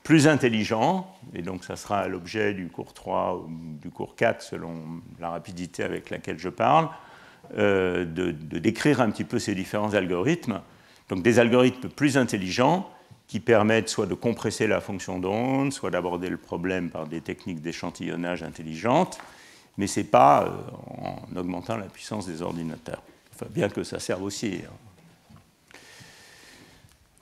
plus intelligents, et donc ça sera l'objet du cours 3 ou du cours 4 selon la rapidité avec laquelle je parle, de décrire un petit peu ces différents algorithmes. Donc des algorithmes plus intelligents qui permettent soit de compresser la fonction d'onde, soit d'aborder le problème par des techniques d'échantillonnage intelligentes, mais ce n'est pas en augmentant la puissance des ordinateurs. Enfin, bien que ça serve aussi.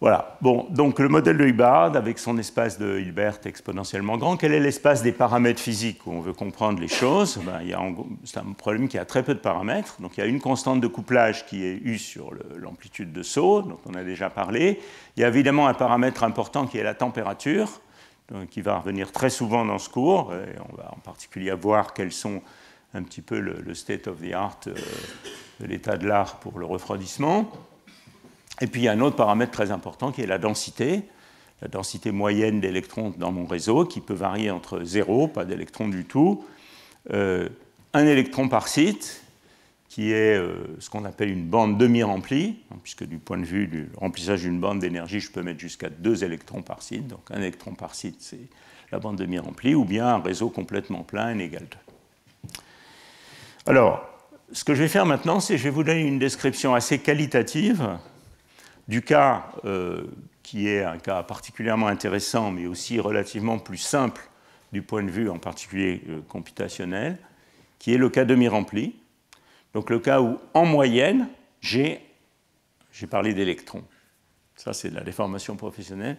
Voilà. Bon, donc le modèle de Hubbard, avec son espace de Hilbert exponentiellement grand, quel est l'espace des paramètres physiques où on veut comprendre les choses? C'est un problème qui a très peu de paramètres. Donc il y a une constante de couplage qui est U sur l'amplitude de saut, dont on a déjà parlé. Il y a évidemment un paramètre important qui est la température, donc, qui va revenir très souvent dans ce cours. Et on va en particulier voir quels sont un petit peu le state of the art, de l'état de l'art pour le refroidissement. Et puis il y a un autre paramètre très important qui est la densité moyenne d'électrons dans mon réseau, qui peut varier entre 0, pas d'électrons du tout, 1 électron par site, qui est ce qu'on appelle une bande demi-remplie, puisque du point de vue du remplissage d'une bande d'énergie, je peux mettre jusqu'à 2 électrons par site, donc 1 électron par site, c'est la bande demi-remplie, ou bien un réseau complètement plein, n égale 2. Alors, ce que je vais faire maintenant, c'est que je vais vous donner une description assez qualitative du cas qui est un cas particulièrement intéressant, mais aussi relativement plus simple du point de vue en particulier computationnel, qui est le cas demi-rempli. Donc le cas où, en moyenne, j'ai parlé d'électrons. Ça, c'est de la déformation professionnelle,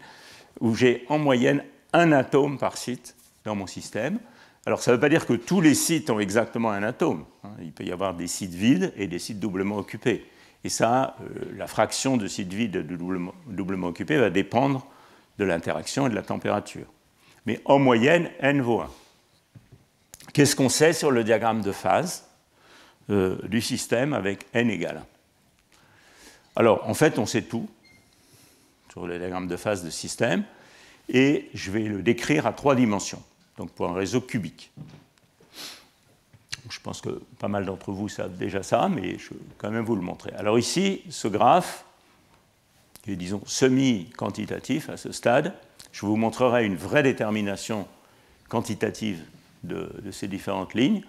où j'ai en moyenne 1 atome par site dans mon système. Alors ça ne veut pas dire que tous les sites ont exactement un atome. Il peut y avoir des sites vides et des sites doublement occupés. Et ça, la fraction de sites vides et de doublement occupés va dépendre de l'interaction et de la température. Mais en moyenne, n vaut 1. Qu'est-ce qu'on sait sur le diagramme de phase du système avec n égale 1? Alors, en fait, on sait tout sur le diagramme de phase de système, et je vais le décrire à 3 dimensions, donc pour un réseau cubique. Je pense que pas mal d'entre vous savent déjà ça, mais je vais quand même vous le montrer. Alors ici, ce graphe, qui est, disons, semi-quantitatif à ce stade, je vous montrerai une vraie détermination quantitative de ces différentes lignes.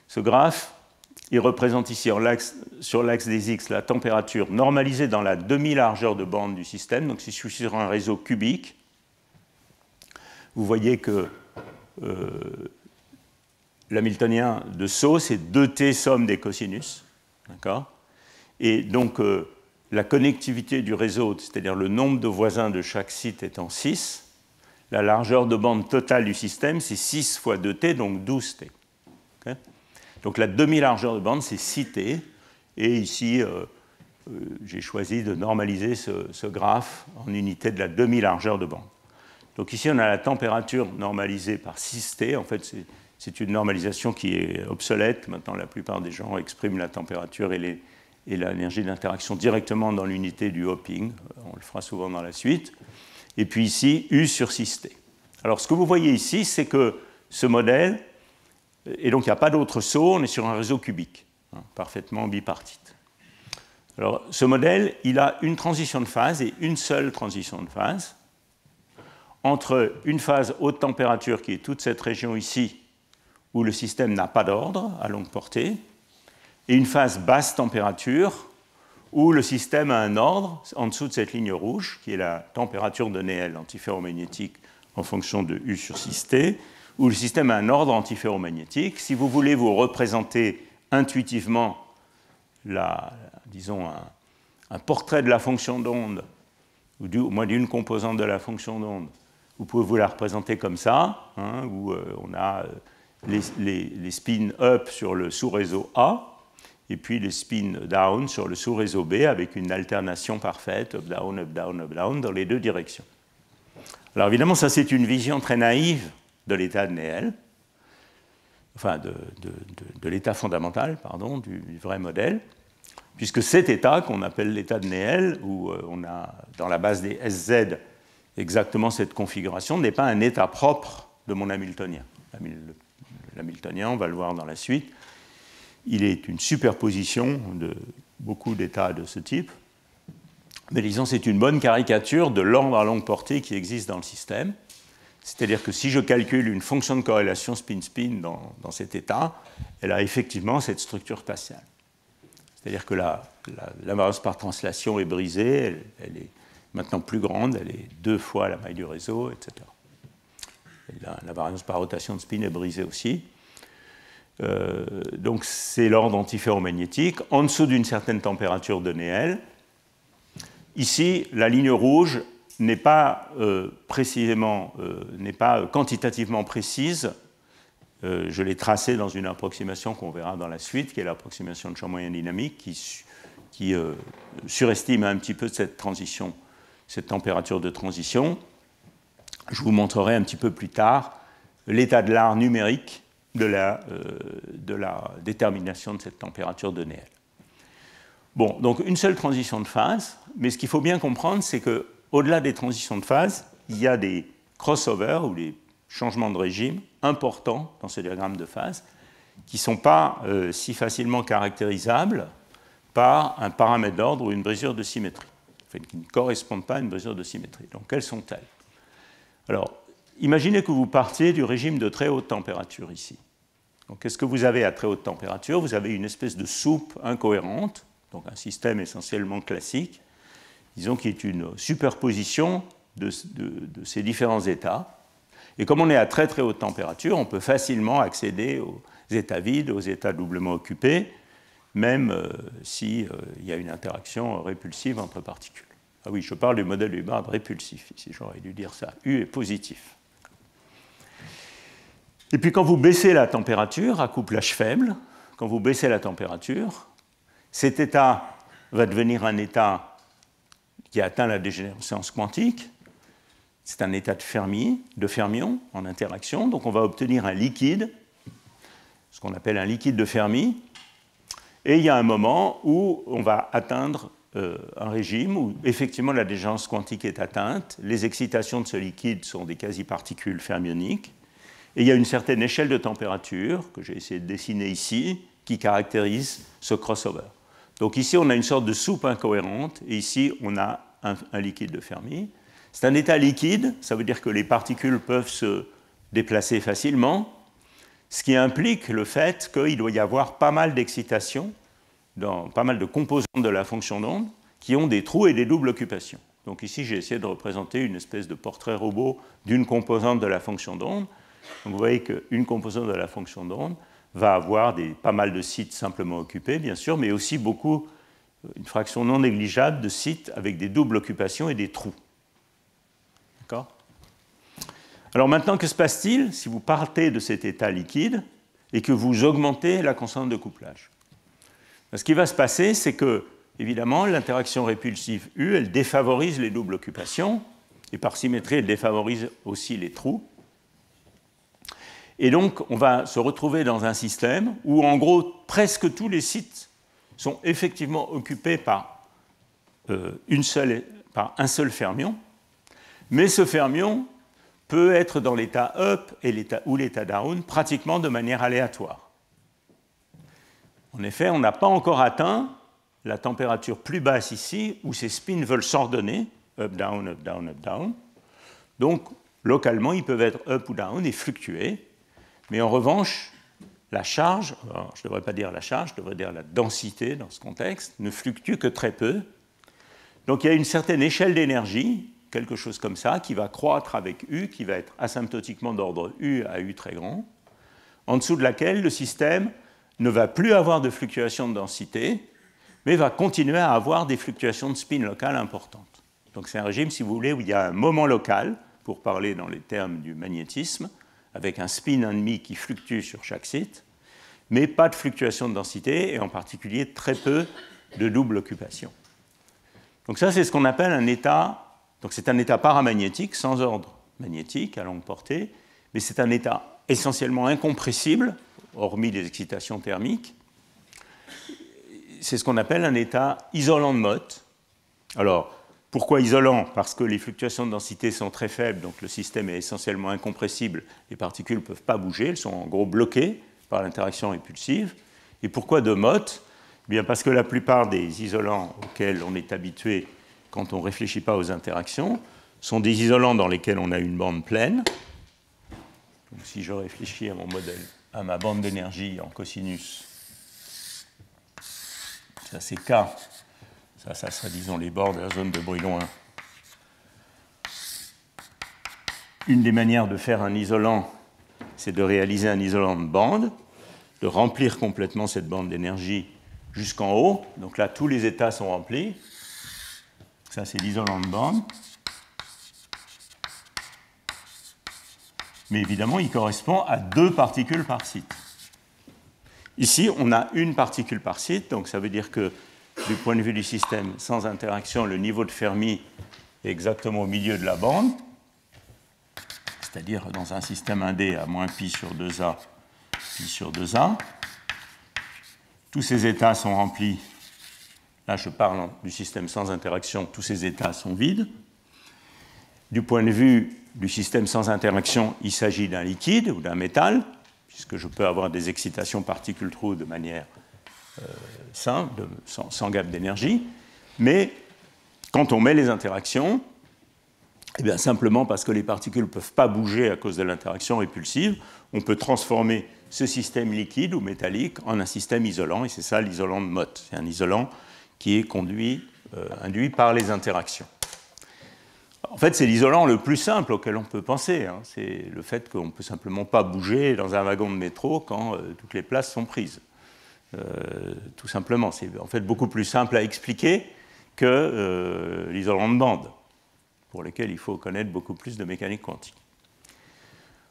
Ce graphe il représente ici sur l'axe des X la température normalisée dans la demi-largeur de bande du système. Donc si je suis sur un réseau cubique, vous voyez que l'hamiltonien de Saut, c'est 2T somme des cosinus. D'accord ? Et donc la connectivité du réseau, c'est-à-dire le nombre de voisins de chaque site étant 6, la largeur de bande totale du système, c'est 6 fois 2T, donc 12T. Okay ? Donc la demi-largeur de bande, c'est 6T. Et ici, j'ai choisi de normaliser ce graphe en unité de la demi-largeur de bande. Donc ici, on a la température normalisée par 6T. En fait, c'est une normalisation qui est obsolète. Maintenant, la plupart des gens expriment la température et l'énergie d'interaction directement dans l'unité du hopping. On le fera souvent dans la suite. Et puis ici, U sur 6T. Alors, ce que vous voyez ici, c'est que ce modèle, et donc il n'y a pas d'autre saut, on est sur un réseau cubique, parfaitement bipartite. Alors, ce modèle, il a une transition de phase et une seule transition de phase entre une phase haute température, qui est toute cette région ici, où le système n'a pas d'ordre à longue portée, et une phase basse température, où le système a un ordre en dessous de cette ligne rouge, qui est la température de Néel antiferromagnétique en fonction de U sur 6T, où le système a un ordre antiferromagnétique. Si vous voulez vous représenter intuitivement disons un portrait de la fonction d'onde, ou au moins d'une composante de la fonction d'onde, vous pouvez vous la représenter comme ça, où on a les spins up sur le sous-réseau A, et puis les spins down sur le sous-réseau B, avec une alternation parfaite, up, down, up, down, up, down, dans les deux directions. Alors évidemment, ça c'est une vision très naïve de l'état de Néel, enfin de l'état fondamental, pardon, du vrai modèle, puisque cet état qu'on appelle l'état de Néel, où on a dans la base des SZ exactement cette configuration, n'est pas un état propre de mon hamiltonien. L'hamiltonien, on va le voir dans la suite, il est une superposition de beaucoup d'états de ce type, mais disons c'est une bonne caricature de l'ordre à longue portée qui existe dans le système. C'est-à-dire que si je calcule une fonction de corrélation spin-spin dans cet état, elle a effectivement cette structure spatiale. C'est-à-dire que l'invariance par translation est brisée, elle est maintenant plus grande, elle est 2 fois la maille du réseau, etc. L'invariance par rotation de spin est brisée aussi. Donc c'est l'ordre antiferromagnétique, en dessous d'une certaine température de Néel. Ici, la ligne rouge n'est pas quantitativement précise. Je l'ai tracée dans une approximation qu'on verra dans la suite, qui est l'approximation de champ moyen dynamique, qui surestime un petit peu cette transition, cette température de transition. Je vous montrerai un petit peu plus tard l'état de l'art numérique de la détermination de cette température de Néel. Bon, donc une seule transition de phase, mais ce qu'il faut bien comprendre, c'est qu'au-delà des transitions de phase, il y a des crossovers ou des changements de régime importants dans ce diagramme de phase qui ne sont pas si facilement caractérisables par un paramètre d'ordre ou une brisure de symétrie, enfin, qui ne correspondent pas à une brisure de symétrie. Donc quelles sont-elles? Alors, imaginez que vous partiez du régime de très haute température ici. Donc qu'est-ce que vous avez à très haute température? Vous avez une espèce de soupe incohérente, donc un système essentiellement classique, disons qui est une superposition de ces différents états. Et comme on est à très très haute température, on peut facilement accéder aux états vides, aux états doublement occupés, même s'il y a une interaction répulsive entre particules. Ah oui, je parle du modèle Hubbard répulsif, ici j'aurais dû dire ça. U est positif. Et puis quand vous baissez la température à couplage faible, quand vous baissez la température, cet état va devenir un état qui atteint la dégénérescence quantique. C'est un état de fermion en interaction. Donc on va obtenir un liquide, ce qu'on appelle un liquide de Fermi. Et il y a un moment où on va atteindre un régime où effectivement la dégénérescence quantique est atteinte. Les excitations de ce liquide sont des quasi-particules fermioniques. Et il y a une certaine échelle de température, que j'ai essayé de dessiner ici, qui caractérise ce crossover. Donc ici, on a une sorte de soupe incohérente, et ici, on a un liquide de Fermi. C'est un état liquide, ça veut dire que les particules peuvent se déplacer facilement. ce qui implique le fait qu'il doit y avoir pas mal d'excitation dans pas mal de composantes de la fonction d'onde qui ont des trous et des doubles occupations. Donc ici, j'ai essayé de représenter une espèce de portrait robot d'une composante de la fonction d'onde. Donc vous voyez qu'une composante de la fonction d'onde va avoir pas mal de sites simplement occupés, bien sûr, mais aussi une fraction non négligeable de sites avec des doubles occupations et des trous. D'accord ? Alors maintenant, que se passe-t-il si vous partez de cet état liquide et que vous augmentez la constante de couplage ? Ce qui va se passer, c'est que, évidemment, l'interaction répulsive U, elle défavorise les doubles occupations, et par symétrie, elle défavorise aussi les trous. Et donc, on va se retrouver dans un système où, en gros, presque tous les sites sont effectivement occupés par un seul fermion, mais ce fermion peut être dans l'état up ou l'état down pratiquement de manière aléatoire. En effet, on n'a pas encore atteint la température plus basse ici, où ces spins veulent s'ordonner, up, down, up, down, up, down. Donc, localement, ils peuvent être up ou down et fluctuer. Mais en revanche, la charge, alors, je ne devrais pas dire la charge, je devrais dire la densité dans ce contexte, ne fluctue que très peu. Donc, il y a une certaine échelle d'énergie, quelque chose comme ça, qui va croître avec U, qui va être asymptotiquement d'ordre U à U très grand, en dessous de laquelle le système ne va plus avoir de fluctuations de densité, mais va continuer à avoir des fluctuations de spin locales importantes. Donc c'est un régime, si vous voulez, où il y a un moment local, pour parler dans les termes du magnétisme, avec un spin ennemi qui fluctue sur chaque site, mais pas de fluctuation de densité, et en particulier très peu de double occupation. Donc ça, c'est ce qu'on appelle un état, donc c'est un état paramagnétique, sans ordre magnétique, à longue portée, mais c'est un état essentiellement incompressible, hormis les excitations thermiques. C'est ce qu'on appelle un état isolant de Mott. Alors, pourquoi isolant ? Parce que les fluctuations de densité sont très faibles, donc le système est essentiellement incompressible, les particules ne peuvent pas bouger, elles sont en gros bloquées par l'interaction répulsive. Et pourquoi de Mott ? Eh bien parce que la plupart des isolants auxquels on est habitué quand on ne réfléchit pas aux interactions sont des isolants dans lesquels on a une bande pleine. Donc, si je réfléchis à mon modèle, à ma bande d'énergie en cosinus, ça c'est K, ça serait disons les bords de la zone de Brillouin. Une des manières de faire un isolant, c'est de réaliser un isolant de bande, de remplir complètement cette bande d'énergie jusqu'en haut. Donc là, tous les états sont remplis. Ça, c'est l'isolant de bande. Mais évidemment, il correspond à 2 particules par site. Ici, on a une particule par site, donc ça veut dire que du point de vue du système sans interaction, le niveau de Fermi est exactement au milieu de la bande, c'est-à-dire dans un système 1D à moins pi sur 2A, pi sur 2A. Tous ces états sont remplis. Là, je parle du système sans interaction, tous ces états sont vides. Du point de vue du système sans interaction, il s'agit d'un liquide ou d'un métal, puisque je peux avoir des excitations particules-trous de manière simple, sans gap d'énergie. Mais quand on met les interactions, eh bien, simplement parce que les particules ne peuvent pas bouger à cause de l'interaction répulsive, on peut transformer ce système liquide ou métallique en un système isolant, et c'est ça l'isolant de Mott. C'est un isolant qui est induit par les interactions. En fait, c'est l'isolant le plus simple auquel on peut penser. Hein. C'est le fait qu'on ne peut simplement pas bouger dans un wagon de métro quand toutes les places sont prises. Tout simplement. C'est en fait beaucoup plus simple à expliquer que l'isolant de bande, pour lequel il faut connaître beaucoup plus de mécanique quantique.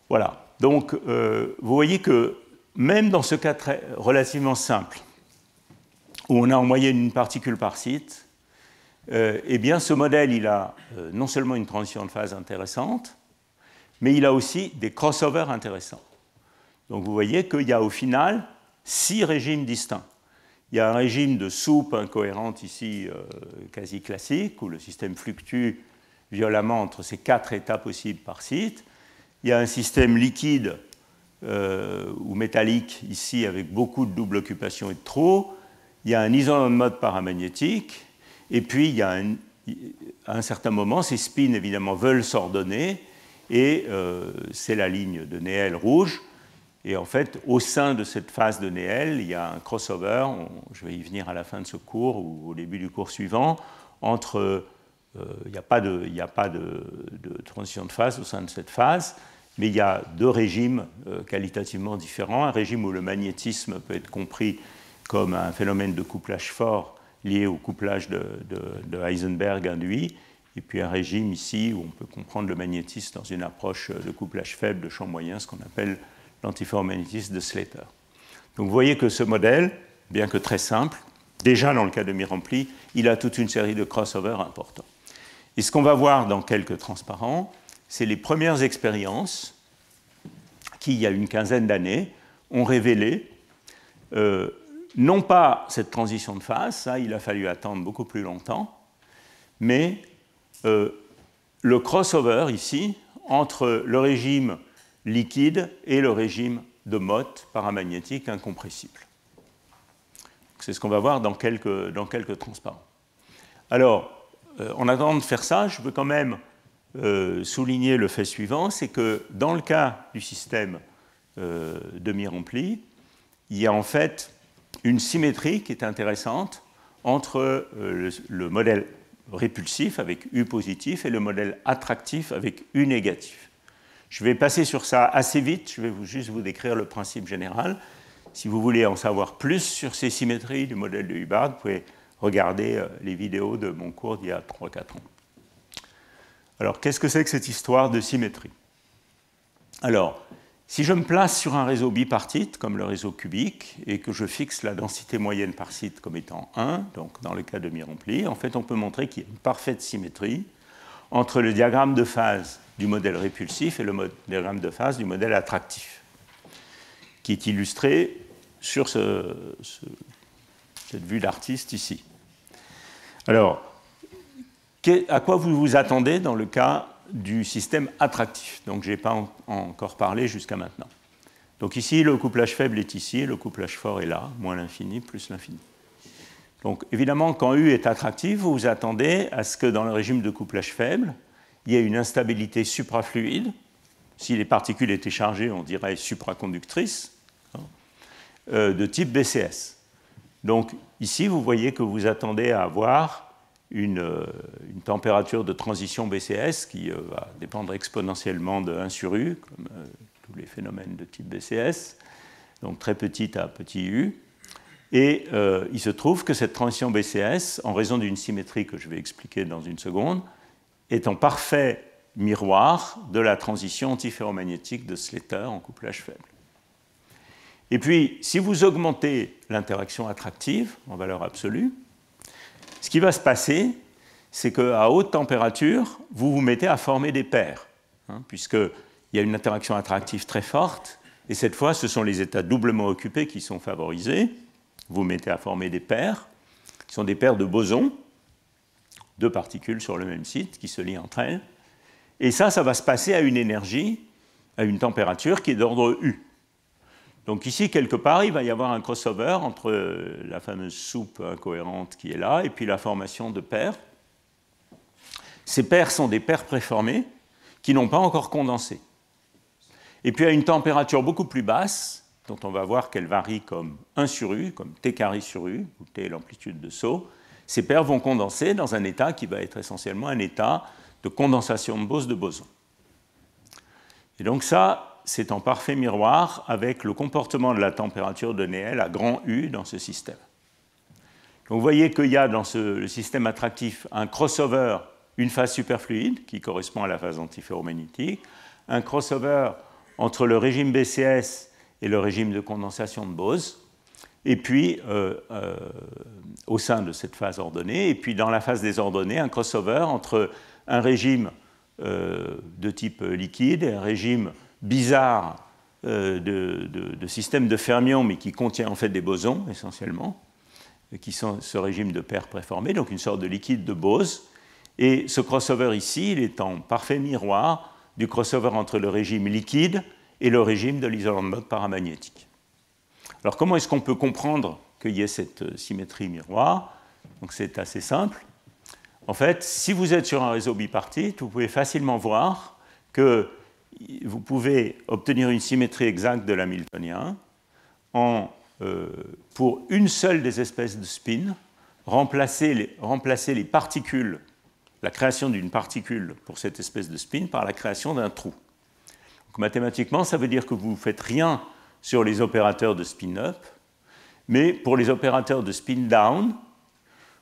Voilà. Donc, vous voyez que même dans ce cas relativement simple, où on a en moyenne une particule par site, eh bien, ce modèle, il a non seulement une transition de phase intéressante, mais il a aussi des crossovers intéressants. Donc, vous voyez qu'il y a au final 6 régimes distincts. Il y a un régime de soupe incohérente ici, quasi classique, où le système fluctue violemment entre ces 4 états possibles par site. Il y a un système liquide ou métallique ici, avec beaucoup de double occupation et de trous. Il y a un isolant de Mott paramagnétique. Et puis, il y a à un certain moment, ces spins, évidemment, veulent s'ordonner, et c'est la ligne de Néel rouge. Et en fait, au sein de cette phase de Néel, il y a un crossover, je vais y venir à la fin de ce cours ou au début du cours suivant, entre, il n'y a pas de transition de phase au sein de cette phase, mais il y a deux régimes qualitativement différents. Un régime où le magnétisme peut être compris comme un phénomène de couplage fort lié au couplage de Heisenberg induit, et puis un régime ici où on peut comprendre le magnétisme dans une approche de couplage faible de champ moyen, ce qu'on appelle l'antiferromagnétisme de Slater. Donc vous voyez que ce modèle, bien que très simple, déjà dans le cas de mi-rempli, il a toute une série de crossovers importants. Et ce qu'on va voir dans quelques transparents, c'est les premières expériences qui, il y a une quinzaine d'années, ont révélé non pas cette transition de phase, ça il a fallu attendre beaucoup plus longtemps, mais le crossover ici entre le régime liquide et le régime de Mott paramagnétique incompressible. C'est ce qu'on va voir dans quelques transparents. Alors, en attendant de faire ça, je veux quand même souligner le fait suivant, c'est que dans le cas du système demi-rempli, il y a en fait une symétrie qui est intéressante entre le modèle répulsif avec U positif et le modèle attractif avec U négatif. Je vais passer sur ça assez vite, je vais juste vous décrire le principe général. Si vous voulez en savoir plus sur ces symétries du modèle de Hubbard, vous pouvez regarder les vidéos de mon cours d'il y a 3-4 ans. Alors, qu'est-ce que c'est que cette histoire de symétrie? Alors, si je me place sur un réseau bipartite, comme le réseau cubique, et que je fixe la densité moyenne par site comme étant 1, donc dans le cas de mi-rempli, en fait, on peut montrer qu'il y a une parfaite symétrie entre le diagramme de phase du modèle répulsif et le diagramme de phase du modèle attractif, qui est illustré sur cette vue d'artiste ici. Alors, à quoi vous vous attendez dans le cas du système attractif? Donc, je n'ai pas encore parlé jusqu'à maintenant. Donc ici, le couplage faible est ici, le couplage fort est là, moins l'infini plus l'infini. Donc évidemment, quand U est attractif, vous vous attendez à ce que dans le régime de couplage faible, il y ait une instabilité suprafluide. Si les particules étaient chargées, on dirait supraconductrices, de type BCS. Donc ici, vous voyez que vous attendez à avoir une température de transition BCS qui va dépendre exponentiellement de 1 sur U, comme tous les phénomènes de type BCS, donc très petite à petit U. Et il se trouve que cette transition BCS, en raison d'une symétrie que je vais expliquer dans une seconde, est en parfait miroir de la transition antiferromagnétique de Slater en couplage faible. Et puis, si vous augmentez l'interaction attractive en valeur absolue, ce qui va se passer, c'est qu'à haute température, vous vous mettez à former des paires, puisqu'il y a une interaction attractive très forte, et cette fois, ce sont les états doublement occupés qui sont favorisés. Vous mettez à former des paires, qui sont des paires de bosons, deux particules sur le même site, qui se lient entre elles. Et ça va se passer à une énergie, à une température qui est d'ordre U. Donc ici, quelque part, il va y avoir un crossover entre la fameuse soupe incohérente qui est là et puis la formation de paires. Ces paires sont des paires préformées qui n'ont pas encore condensé. Et puis à une température beaucoup plus basse, dont on va voir qu'elle varie comme 1 sur U, comme T carré sur U, où T est l'amplitude de saut, ces paires vont condenser dans un état qui va être essentiellement un état de condensation de Bose de boson. Et donc ça, c'est en parfait miroir avec le comportement de la température de Néel à grand U dans ce système. Donc vous voyez qu'il y a dans le système attractif un crossover, une phase superfluide qui correspond à la phase antiferromagnétique, un crossover entre le régime BCS et le régime de condensation de Bose, et puis au sein de cette phase ordonnée, et puis dans la phase désordonnée, un crossover entre un régime de type liquide et un régime bizarre de système de fermions, mais qui contient en fait des bosons essentiellement, qui sont ce régime de paires préformées, donc une sorte de liquide de Bose. Et ce crossover ici, il est en parfait miroir du crossover entre le régime liquide et le régime de l'isolant de mode paramagnétique. Alors comment est-ce qu'on peut comprendre qu'il y ait cette symétrie miroir? Donc c'est assez simple. En fait, si vous êtes sur un réseau bipartite, vous pouvez facilement voir qu'il vous pouvez obtenir une symétrie exacte de l'hamiltonien pour une seule des espèces de spin, remplacer les particules, la création d'une particule pour cette espèce de spin par la création d'un trou. Donc, mathématiquement, ça veut dire que vous ne faites rien sur les opérateurs de spin-up, mais pour les opérateurs de spin-down,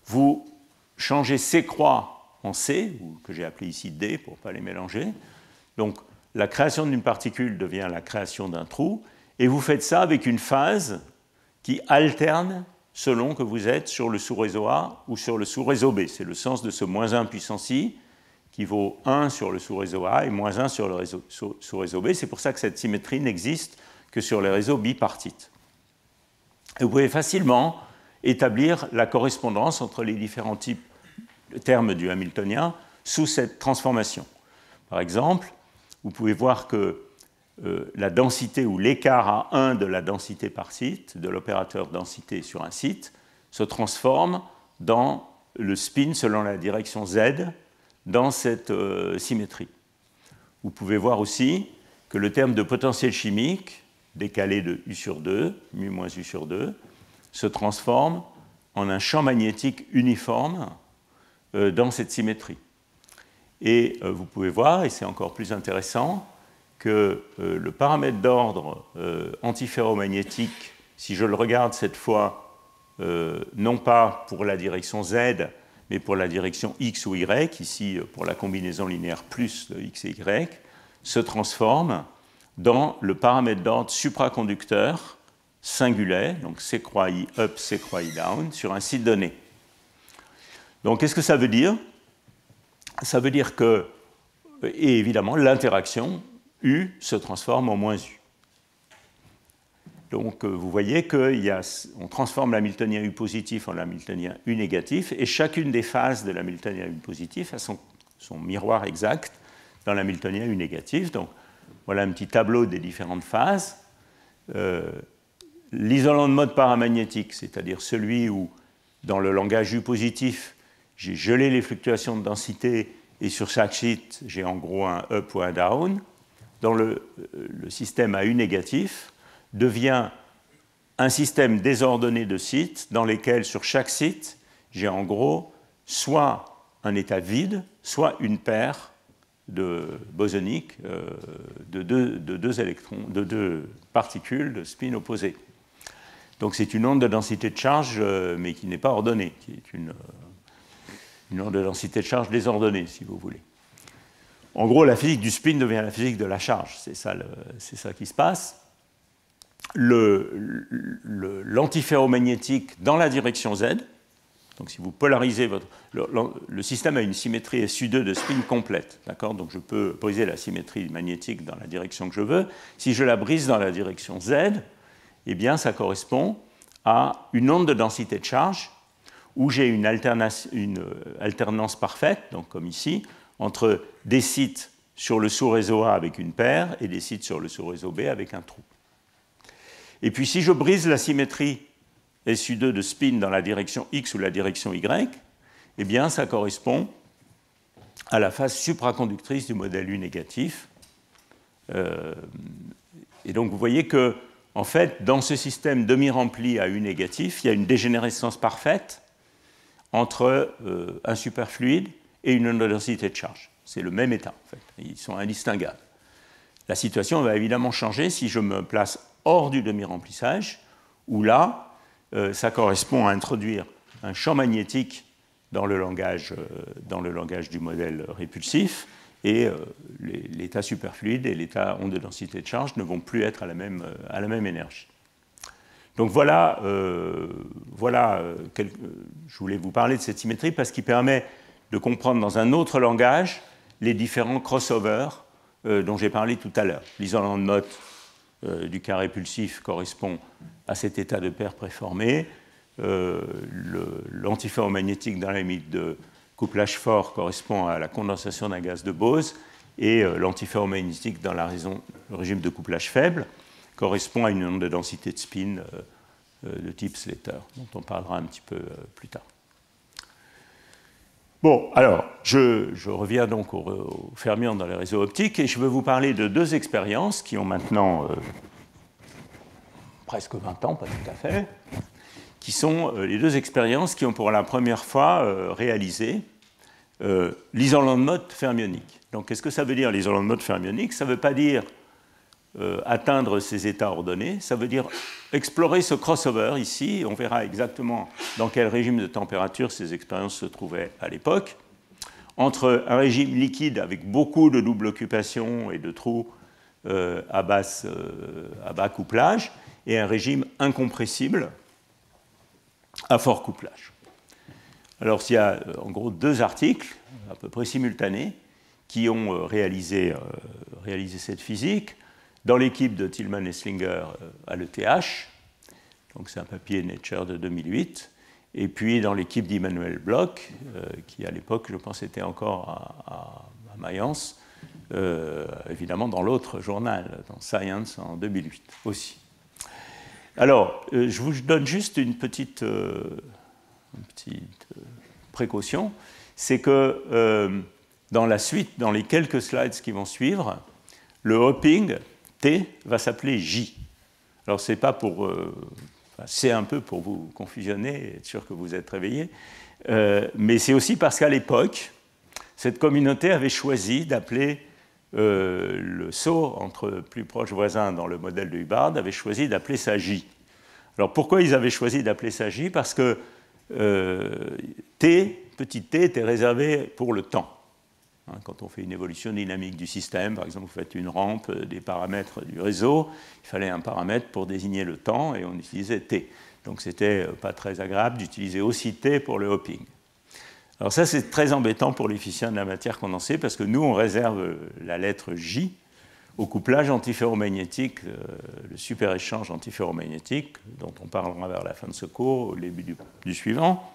vous changez C croix en C, ou que j'ai appelé ici D pour ne pas les mélanger. Donc, la création d'une particule devient la création d'un trou, et vous faites ça avec une phase qui alterne selon que vous êtes sur le sous-réseau A ou sur le sous-réseau B. C'est le sens de ce moins 1 puissance I qui vaut 1 sur le sous-réseau A et moins 1 sur le sous-réseau B. C'est pour ça que cette symétrie n'existe que sur les réseaux bipartites. Et vous pouvez facilement établir la correspondance entre les différents types de termes du hamiltonien sous cette transformation. Par exemple, vous pouvez voir que la densité ou l'écart à 1 de la densité par site, de l'opérateur densité sur un site, se transforme dans le spin selon la direction Z dans cette symétrie. Vous pouvez voir aussi que le terme de potentiel chimique, décalé de U sur 2, mu moins U sur 2, se transforme en un champ magnétique uniforme dans cette symétrie. Et vous pouvez voir, et c'est encore plus intéressant, que le paramètre d'ordre antiferromagnétique, si je le regarde cette fois, non pas pour la direction Z, mais pour la direction X ou Y, ici pour la combinaison linéaire plus de X et Y, se transforme dans le paramètre d'ordre supraconducteur singulet, donc C croix I up, C croix I down, sur un site donné. Donc qu'est-ce que ça veut dire? Ça veut dire que, et évidemment, l'interaction U se transforme en moins U. Donc vous voyez qu'on transforme l'hamiltonien U positif en hamiltonien U négatif, et chacune des phases de l'hamiltonien U positif a son miroir exact dans l'hamiltonien U négatif. Donc voilà un petit tableau des différentes phases. L'isolant de mode paramagnétique, c'est-à-dire celui où, dans le langage U positif, j'ai gelé les fluctuations de densité et sur chaque site, j'ai en gros un up ou un down. Dans le système à U négatif, devient un système désordonné de sites dans lesquels, sur chaque site, j'ai en gros soit un état vide, soit une paire de bosoniques de deux électrons, de deux particules de spin opposés. Donc c'est une onde de densité de charge, mais qui n'est pas ordonnée, qui est une onde de densité de charge désordonnée, si vous voulez. En gros, la physique du spin devient la physique de la charge, c'est ça qui se passe. L'antiferromagnétique dans la direction Z, donc si vous polarisez le système a une symétrie SU2 de spin complète, d'accord? Donc je peux briser la symétrie magnétique dans la direction que je veux. Si je la brise dans la direction Z, eh bien ça correspond à une onde de densité de charge où j'ai une alternance parfaite, donc comme ici, entre des sites sur le sous-réseau A avec une paire et des sites sur le sous-réseau B avec un trou. Et puis si je brise la symétrie SU2 de spin dans la direction X ou la direction Y, eh bien ça correspond à la phase supraconductrice du modèle U négatif. Et donc vous voyez que, en fait, dans ce système demi-rempli à U négatif, il y a une dégénérescence parfaite entre un superfluide et une onde de densité de charge. C'est le même état, en fait. Ils sont indistinguables. La situation va évidemment changer si je me place hors du demi-remplissage, où là, ça correspond à introduire un champ magnétique dans le langage du modèle répulsif, et l'état superfluide et l'état onde de densité de charge ne vont plus être à la même énergie. Donc voilà, je voulais vous parler de cette symétrie parce qu'il permet de comprendre dans un autre langage les différents crossovers dont j'ai parlé tout à l'heure. L'isolant de Mott du carré pulsif correspond à cet état de paire préformé. L'antiferromagnétique dans la limite de couplage fort correspond à la condensation d'un gaz de Bose, et l'antiferromagnétique dans le régime de couplage faible correspond à une onde de densité de spin de type Slater, dont on parlera un petit peu plus tard. Bon, alors, je reviens donc aux fermions dans les réseaux optiques et je veux vous parler de deux expériences qui ont maintenant presque 20 ans, pas tout à fait, qui sont les deux expériences qui ont pour la première fois réalisé l'isolant de mode fermionique. Donc, qu'est-ce que ça veut dire l'isolant de mode fermionique? Ça ne veut pas dire atteindre ces états ordonnés, ça veut dire explorer ce crossover ici. On verra exactement dans quel régime de température ces expériences se trouvaient à l'époque, entre un régime liquide avec beaucoup de double occupation et de trous à bas couplage et un régime incompressible à fort couplage. Alors, il y a en gros deux articles à peu près simultanés qui ont réalisé cette physique. Dans l'équipe de Tillman et Slinger à l'ETH, donc c'est un papier Nature de 2008, et puis dans l'équipe d'Immanuel Bloch, qui à l'époque, je pense, était encore à Mayence, évidemment dans l'autre journal, dans Science en 2008 aussi. Alors, je vous donne juste une petite précaution, c'est que dans la suite, dans les quelques slides qui vont suivre, le hopping T va s'appeler J. Alors, c'est pas pour... c'est un peu pour vous confusionner et être sûr que vous êtes réveillés, mais c'est aussi parce qu'à l'époque, cette communauté avait choisi d'appeler le saut entre plus proches voisins dans le modèle de Hubbard, avait choisi d'appeler ça J. Alors, pourquoi ils avaient choisi d'appeler ça J? Parce que petit t, était réservé pour le temps. Quand on fait une évolution dynamique du système, par exemple, vous faites une rampe des paramètres du réseau, il fallait un paramètre pour désigner le temps et on utilisait t. Donc, c'était pas très agréable d'utiliser aussi t pour le hopping. Alors ça, c'est très embêtant pour les physiciens de la matière condensée parce que nous, on réserve la lettre J au couplage antiferromagnétique, le super-échange antiferromagnétique, dont on parlera vers la fin de ce cours, au début du suivant.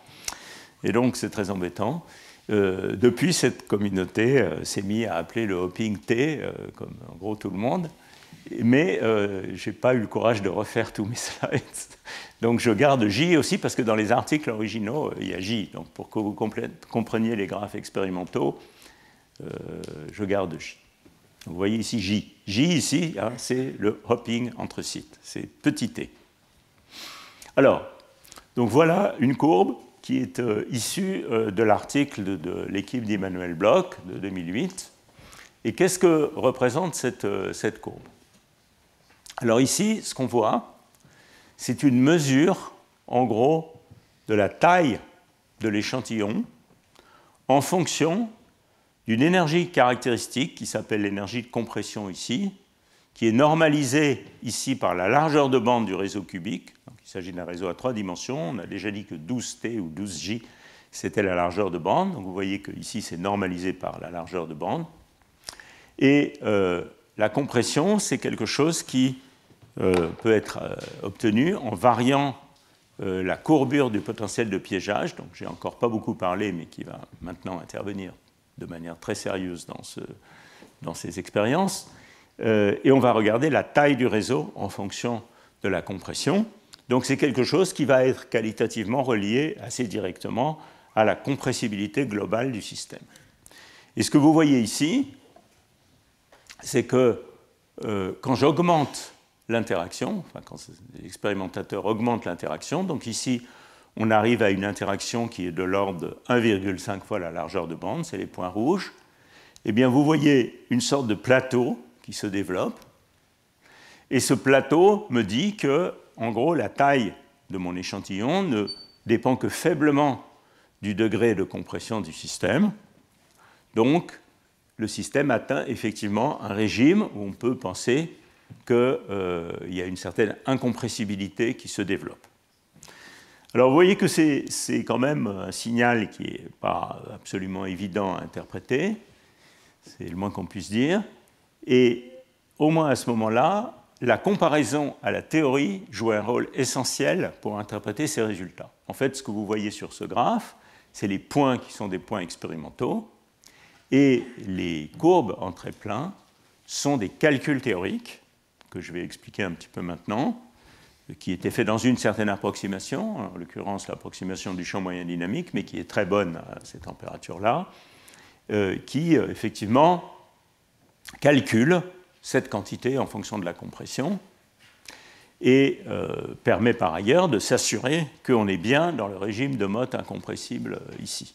Et donc, c'est très embêtant. Depuis, cette communauté s'est mise à appeler le hopping T, comme en gros tout le monde, mais je n'ai pas eu le courage de refaire tous mes slides. Donc je garde J aussi, parce que dans les articles originaux, il y a J. Donc pour que vous compreniez les graphes expérimentaux, je garde J. Donc, vous voyez ici J. J ici, hein, c'est le hopping entre sites, c'est petit t. Alors, donc voilà une courbe qui est issu de l'article de l'équipe d'Immanuel Bloch de 2008. Et qu'est-ce que représente cette courbe? Alors ici, ce qu'on voit, c'est une mesure, en gros, de la taille de l'échantillon en fonction d'une énergie caractéristique qui s'appelle l'énergie de compression ici, qui est normalisée ici par la largeur de bande du réseau cubique. Donc, il s'agit d'un réseau à 3 dimensions. On a déjà dit que 12T ou 12J, c'était la largeur de bande. Donc vous voyez que ici, c'est normalisé par la largeur de bande. Et la compression, c'est quelque chose qui peut être obtenu en variant la courbure du potentiel de piégeage. Donc j'ai encore pas beaucoup parlé, mais qui va maintenant intervenir de manière très sérieuse dans ces expériences. Et on va regarder la taille du réseau en fonction de la compression. Donc c'est quelque chose qui va être qualitativement relié assez directement à la compressibilité globale du système. Et ce que vous voyez ici, c'est que quand j'augmente l'interaction, enfin quand l'expérimentateur augmente l'interaction, donc ici on arrive à une interaction qui est de l'ordre de 1,5 fois la largeur de bande, c'est les points rouges, eh bien vous voyez une sorte de plateau qui se développe. Et ce plateau me dit que, en gros, la taille de mon échantillon ne dépend que faiblement du degré de compression du système. Donc, le système atteint effectivement un régime où on peut penser qu'il y a une certaine incompressibilité qui se développe. Alors, vous voyez que c'est quand même un signal qui n'est pas absolument évident à interpréter. C'est le moins qu'on puisse dire. Et au moins à ce moment-là, la comparaison à la théorie joue un rôle essentiel pour interpréter ces résultats. En fait, ce que vous voyez sur ce graphe, c'est les points qui sont des points expérimentaux, et les courbes en trait plein sont des calculs théoriques, que je vais expliquer un petit peu maintenant, qui était fait dans une certaine approximation, en l'occurrence l'approximation du champ moyen dynamique, mais qui est très bonne à ces températures-là, qui effectivement calcule cette quantité en fonction de la compression et permet par ailleurs de s'assurer qu'on est bien dans le régime de Mott incompressible ici.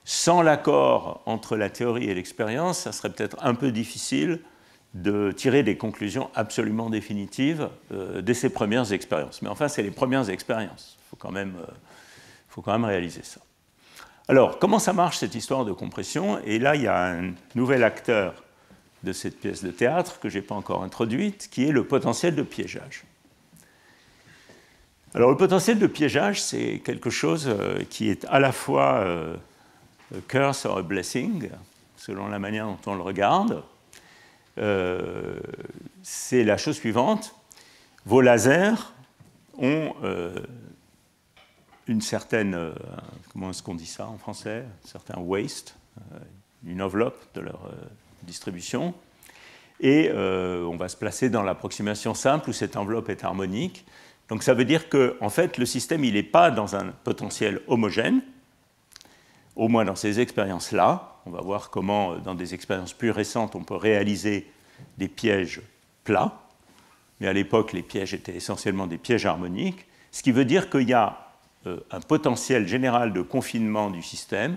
Sans l'accord entre la théorie et l'expérience, ça serait peut-être un peu difficile de tirer des conclusions absolument définitives de ces premières expériences. Mais enfin, c'est les premières expériences. Il faut quand même réaliser ça. Alors, comment ça marche cette histoire de compression? Et là, il y a un nouvel acteur de cette pièce de théâtre que je n'ai pas encore introduite, qui est le potentiel de piégeage. Alors, le potentiel de piégeage, c'est quelque chose qui est à la fois a curse or a blessing, selon la manière dont on le regarde. C'est la chose suivante. Vos lasers ont une certaine, comment est-ce qu'on dit ça en français, un certain waste, une enveloppe de leur distribution, et on va se placer dans l'approximation simple où cette enveloppe est harmonique. Donc ça veut dire que en fait, le système il n'est pas dans un potentiel homogène, au moins dans ces expériences-là. On va voir comment, dans des expériences plus récentes, on peut réaliser des pièges plats. Mais à l'époque, les pièges étaient essentiellement des pièges harmoniques, ce qui veut dire qu'il y a un potentiel général de confinement du système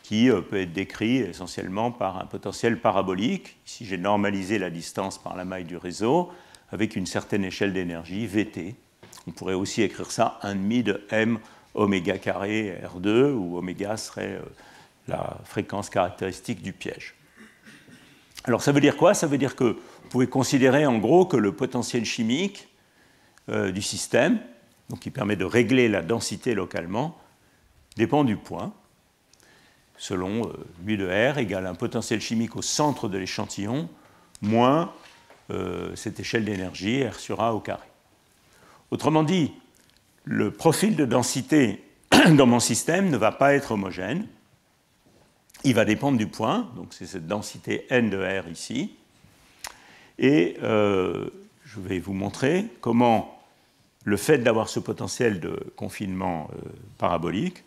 qui peut être décrit essentiellement par un potentiel parabolique. Ici, j'ai normalisé la distance par la maille du réseau avec une certaine échelle d'énergie, Vt. On pourrait aussi écrire ça 1,5 de m oméga carré R2, où oméga serait la fréquence caractéristique du piège. Alors ça veut dire quoi? Ça veut dire que vous pouvez considérer en gros que le potentiel chimique du système, donc qui permet de régler la densité localement, dépend du point, selon mu de R égale un potentiel chimique au centre de l'échantillon, moins cette échelle d'énergie, R sur A au carré. Autrement dit, le profil de densité dans mon système ne va pas être homogène. Il va dépendre du point, donc c'est cette densité n de R ici. Et je vais vous montrer comment le fait d'avoir ce potentiel de confinement parabolique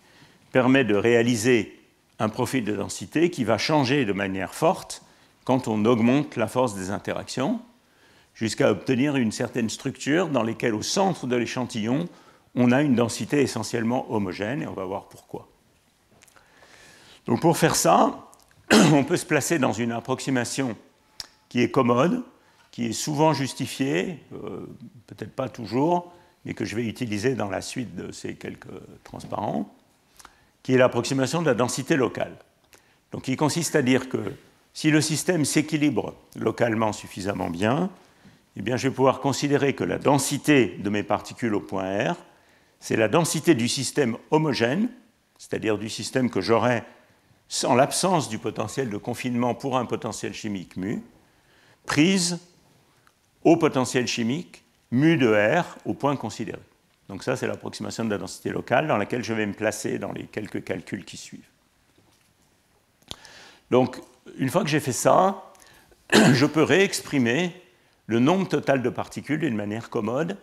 permet de réaliser un profil de densité qui va changer de manière forte quand on augmente la force des interactions, jusqu'à obtenir une certaine structure dans laquelle, au centre de l'échantillon, on a une densité essentiellement homogène, et on va voir pourquoi. Donc pour faire ça, on peut se placer dans une approximation qui est commode, qui est souvent justifiée, peut-être pas toujours, mais que je vais utiliser dans la suite de ces quelques transparents, qui est l'approximation de la densité locale. Donc qui consiste à dire que si le système s'équilibre localement suffisamment bien, eh bien, je vais pouvoir considérer que la densité de mes particules au point R, c'est la densité du système homogène, c'est-à-dire du système que j'aurai en l'absence du potentiel de confinement pour un potentiel chimique mu, prise au potentiel chimique mu de R au point considéré. Donc ça, c'est l'approximation de la densité locale dans laquelle je vais me placer dans les quelques calculs qui suivent. Donc, une fois que j'ai fait ça, je peux réexprimer le nombre total de particules d'une manière commode.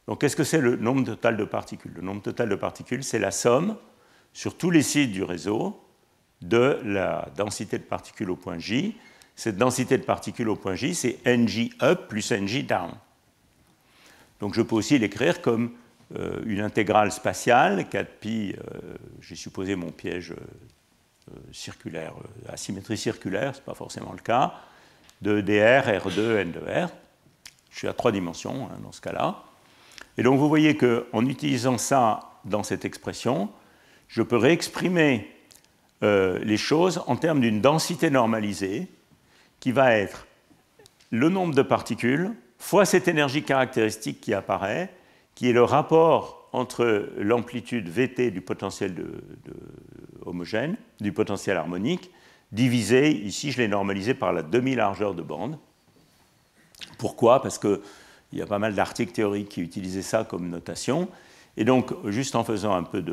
Donc, qu'est-ce que c'est le nombre total de particules? Le nombre total de particules, c'est la somme sur tous les sites du réseau de la densité de particules au point J. Cette densité de particules au point J, c'est Nj up plus Nj down. Donc, je peux aussi l'écrire comme une intégrale spatiale, 4pi, j'ai supposé mon piège circulaire, à symétrie circulaire, ce n'est pas forcément le cas, de dr, R2, N de R. Je suis à 3 dimensions hein, dans ce cas-là. Et donc vous voyez qu'en utilisant ça dans cette expression, je peux réexprimer les choses en termes d'une densité normalisée qui va être le nombre de particules fois cette énergie caractéristique qui apparaît, qui est le rapport entre l'amplitude Vt du potentiel homogène, du potentiel harmonique, divisé, ici je l'ai normalisé par la demi-largeur de bande. Pourquoi? Parce qu'il y a pas mal d'articles théoriques qui utilisaient ça comme notation. Et donc, juste en faisant un peu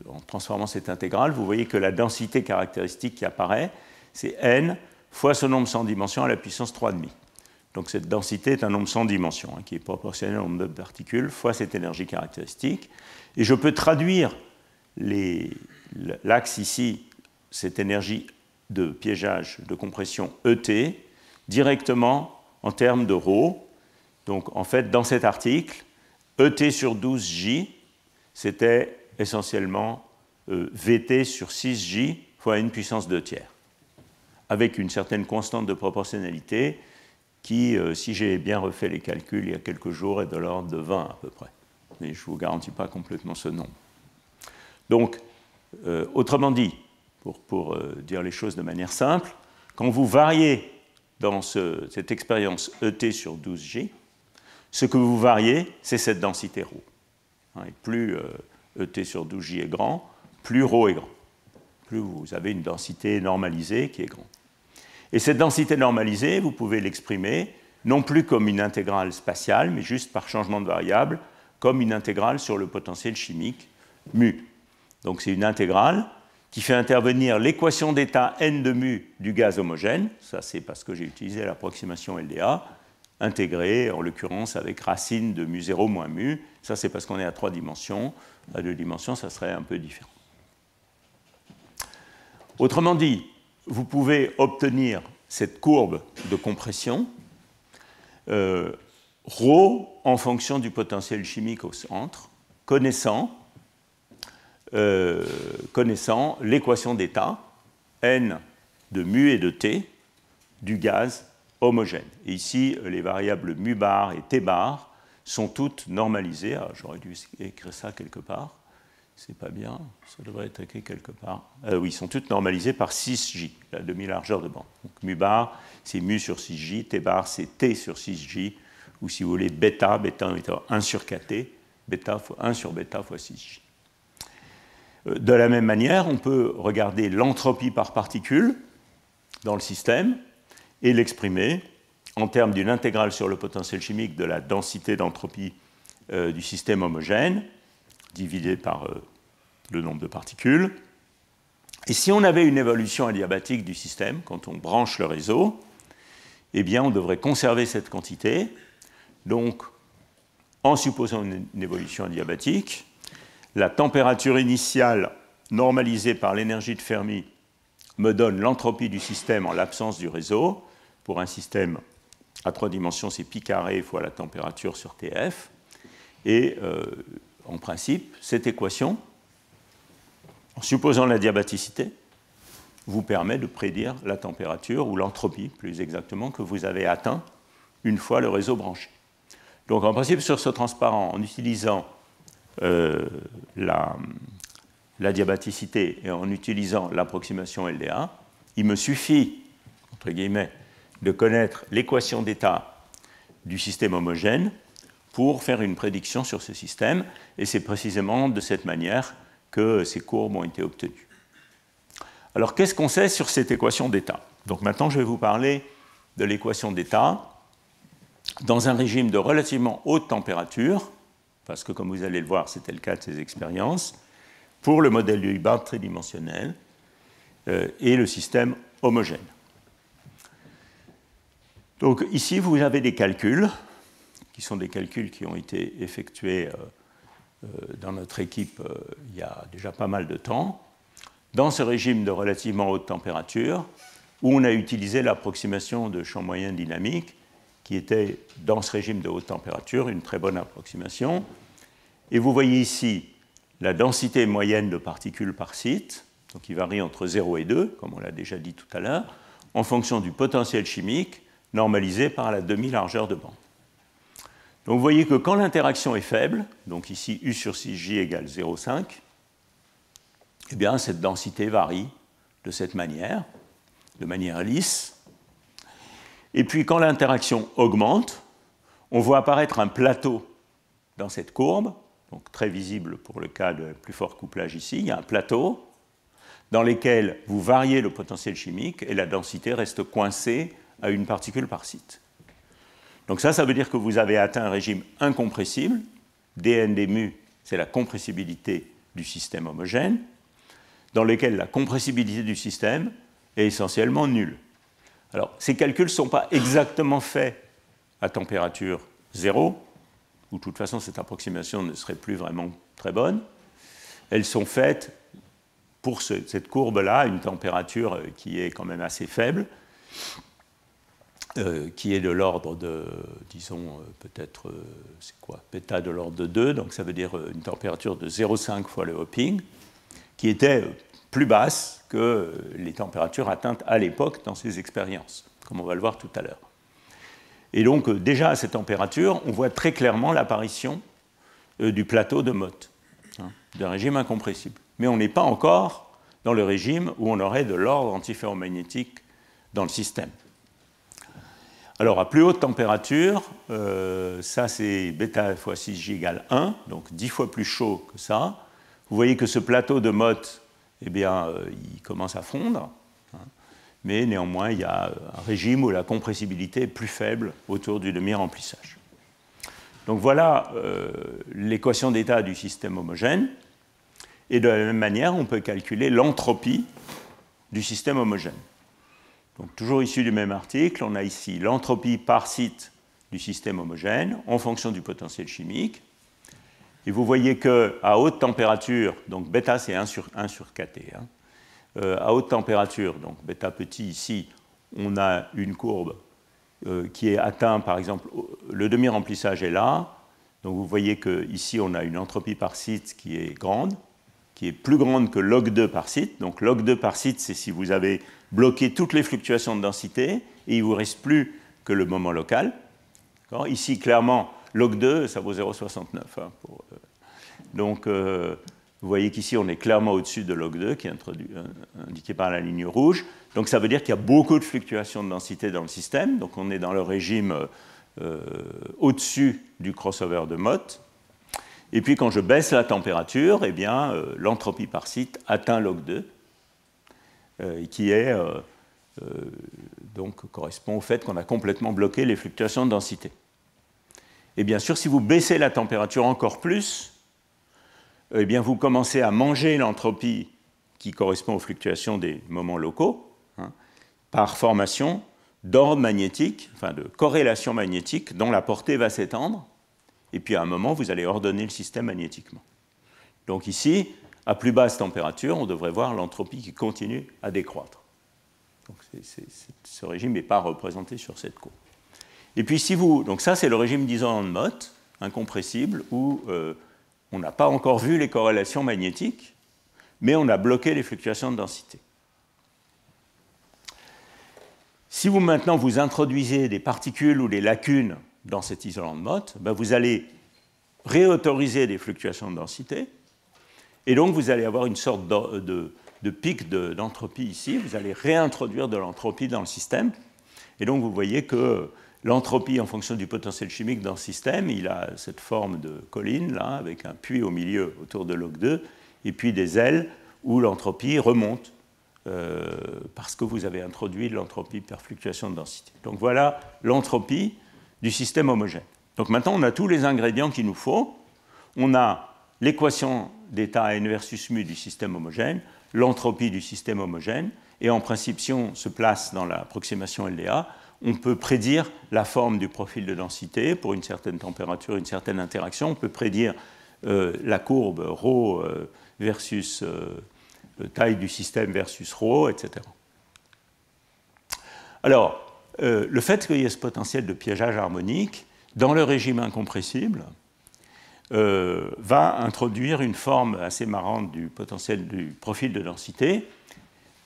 en transformant cette intégrale, vous voyez que la densité caractéristique qui apparaît, c'est n fois ce nombre sans dimension à la puissance 3,5. Donc cette densité est un nombre sans dimension, qui est proportionnel au nombre de particules fois cette énergie caractéristique. Et je peux traduire l'axe ici, cette énergie de piégeage, de compression ET, directement en termes de ρ. Donc en fait, dans cet article, ET sur 12J, c'était essentiellement VT sur 6J fois n puissance 2 tiers, avec une certaine constante de proportionnalité qui, si j'ai bien refait les calculs il y a quelques jours, est de l'ordre de 20 à peu près. Mais je ne vous garantis pas complètement ce nombre. Donc, autrement dit, pour dire les choses de manière simple, quand vous variez dans cette expérience ET sur 12J, ce que vous variez, c'est cette densité ρ. Et plus ET sur 12J est grand, plus ρ est grand. Plus vous avez une densité normalisée qui est grande. Et cette densité normalisée, vous pouvez l'exprimer non plus comme une intégrale spatiale, mais juste par changement de variable, comme une intégrale sur le potentiel chimique mu. Donc c'est une intégrale qui fait intervenir l'équation d'état n de mu du gaz homogène, ça c'est parce que j'ai utilisé l'approximation LDA, intégrée en l'occurrence avec racine de mu0 moins mu, ça c'est parce qu'on est à 3 dimensions, à 2 dimensions ça serait un peu différent. Autrement dit, vous pouvez obtenir cette courbe de compression ρ en fonction du potentiel chimique au centre, connaissant l'équation d'état n de mu et de t du gaz homogène. Et ici, les variables mu bar et t bar sont toutes normalisées. J'aurais dû écrire ça quelque part. C'est pas bien, ça devrait être écrit quelque part. Oui, sont toutes normalisées par 6J, la demi-largeur de bande. Donc mu bar, c'est mu sur 6J, t bar, c'est t sur 6J, ou si vous voulez, bêta étant 1 sur kt, bêta 1 sur bêta fois 6J. De la même manière, on peut regarder l'entropie par particule dans le système et l'exprimer en termes d'une intégrale sur le potentiel chimique de la densité d'entropie du système homogène, divisé par le nombre de particules. Et si on avait une évolution adiabatique du système, quand on branche le réseau, eh bien, on devrait conserver cette quantité. Donc, en supposant une évolution adiabatique, la température initiale normalisée par l'énergie de Fermi me donne l'entropie du système en l'absence du réseau. Pour un système à 3 dimensions, c'est pi carré fois la température sur Tf. Et en principe, cette équation, en supposant la diabaticité, vous permet de prédire la température ou l'entropie, plus exactement, que vous avez atteint une fois le réseau branché. Donc en principe, sur ce transparent, en utilisant la diabaticité et en utilisant l'approximation LDA, il me suffit, entre guillemets, de connaître l'équation d'état du système homogène pour faire une prédiction sur ce système, et c'est précisément de cette manière que ces courbes ont été obtenues. Alors, qu'est-ce qu'on sait sur cette équation d'état? Donc maintenant, je vais vous parler de l'équation d'état dans un régime de relativement haute température, parce que, comme vous allez le voir, c'était le cas de ces expériences, pour le modèle de Hubbard tridimensionnel et le système homogène. Donc ici, vous avez des calculs, qui sont des calculs qui ont été effectués dans notre équipe il y a déjà pas mal de temps, dans ce régime de relativement haute température, où on a utilisé l'approximation de champ moyen dynamique, qui était, dans ce régime de haute température, une très bonne approximation. Et vous voyez ici la densité moyenne de particules par site, donc qui varie entre 0 et 2, comme on l'a déjà dit tout à l'heure, en fonction du potentiel chimique normalisé par la demi-largeur de bande. Donc vous voyez que quand l'interaction est faible, donc ici U sur 6J égale 0,5, eh bien cette densité varie de cette manière, de manière lisse. Et puis quand l'interaction augmente, on voit apparaître un plateau dans cette courbe, donc très visible pour le cas de plus fort couplage ici, il y a un plateau dans lequel vous variez le potentiel chimique et la densité reste coincée à une particule par site. Donc ça veut dire que vous avez atteint un régime incompressible. dN dmu, c'est la compressibilité du système homogène, dans lequel la compressibilité du système est essentiellement nulle. Alors, ces calculs ne sont pas exactement faits à température 0, où de toute façon cette approximation ne serait plus vraiment très bonne. Elles sont faites pour cette courbe-là à une température qui est quand même assez faible, qui est de l'ordre de, disons, peut-être, c'est quoi, bêta de l'ordre de 2, donc ça veut dire une température de 0,5 fois le hopping, qui était plus basse que les températures atteintes à l'époque dans ces expériences, comme on va le voir tout à l'heure. Et donc, déjà à cette température, on voit très clairement l'apparition du plateau de Mott, d'un régime incompressible. Mais on n'est pas encore dans le régime où on aurait de l'ordre antiferromagnétique dans le système. Alors, à plus haute température, ça c'est bêta fois 6J égale 1, donc 10 fois plus chaud que ça. Vous voyez que ce plateau de Mott, eh bien, il commence à fondre, mais néanmoins, il y a un régime où la compressibilité est plus faible autour du demi-remplissage. Donc voilà l'équation d'état du système homogène. Et de la même manière, on peut calculer l'entropie du système homogène. Donc toujours issu du même article, on a ici l'entropie par site du système homogène en fonction du potentiel chimique. Et vous voyez qu'à haute température, donc bêta c'est 1 sur kT, à haute température, donc bêta petit ici, on a une courbe qui est atteinte, par exemple, le demi-remplissage est là. Donc vous voyez qu'ici on a une entropie par site qui est grande, qui est plus grande que log2 par site. Donc log2 par site, c'est si vous avez bloqué toutes les fluctuations de densité et il ne vous reste plus que le moment local. Ici, clairement, log2, ça vaut 0,69. Donc, vous voyez qu'ici, on est clairement au-dessus de log2, qui est indiqué par la ligne rouge. Donc, ça veut dire qu'il y a beaucoup de fluctuations de densité dans le système. Donc, on est dans le régime au-dessus du crossover de Mott. Et puis, quand je baisse la température, eh bien, l'entropie par site atteint log2, qui est, donc, correspond au fait qu'on a complètement bloqué les fluctuations de densité. Et bien sûr, si vous baissez la température encore plus, eh bien, vous commencez à manger l'entropie qui correspond aux fluctuations des moments locaux, par formation d'ordre magnétique, enfin de corrélation magnétique dont la portée va s'étendre, et puis à un moment, vous allez ordonner le système magnétiquement. Donc ici, à plus basse température, on devrait voir l'entropie qui continue à décroître. Donc ce régime n'est pas représenté sur cette courbe. Et puis si vous... Donc ça, c'est le régime d'isolant de Mott, incompressible, où on n'a pas encore vu les corrélations magnétiques, mais on a bloqué les fluctuations de densité. Si vous maintenant vous introduisez des particules ou des lacunes dans cet isolant de Mott, ben vous allez réautoriser des fluctuations de densité, et donc vous allez avoir une sorte de pic d'entropie ici, vous allez réintroduire de l'entropie dans le système, et donc vous voyez que l'entropie en fonction du potentiel chimique dans le système, il a cette forme de colline, là, avec un puits au milieu autour de log2, et puis des ailes où l'entropie remonte, parce que vous avez introduit de l'entropie par fluctuation de densité. Donc voilà l'entropie du système homogène. Donc maintenant, on a tous les ingrédients qu'il nous faut. On a l'équation d'état n versus mu du système homogène, l'entropie du système homogène, et en principe, si on se place dans l'approximation LDA, on peut prédire la forme du profil de densité pour une certaine température, une certaine interaction. On peut prédire la courbe ρ versus taille du système versus ρ, etc. Alors, le fait qu'il y ait ce potentiel de piégeage harmonique, dans le régime incompressible, va introduire une forme assez marrante du potentiel du profil de densité,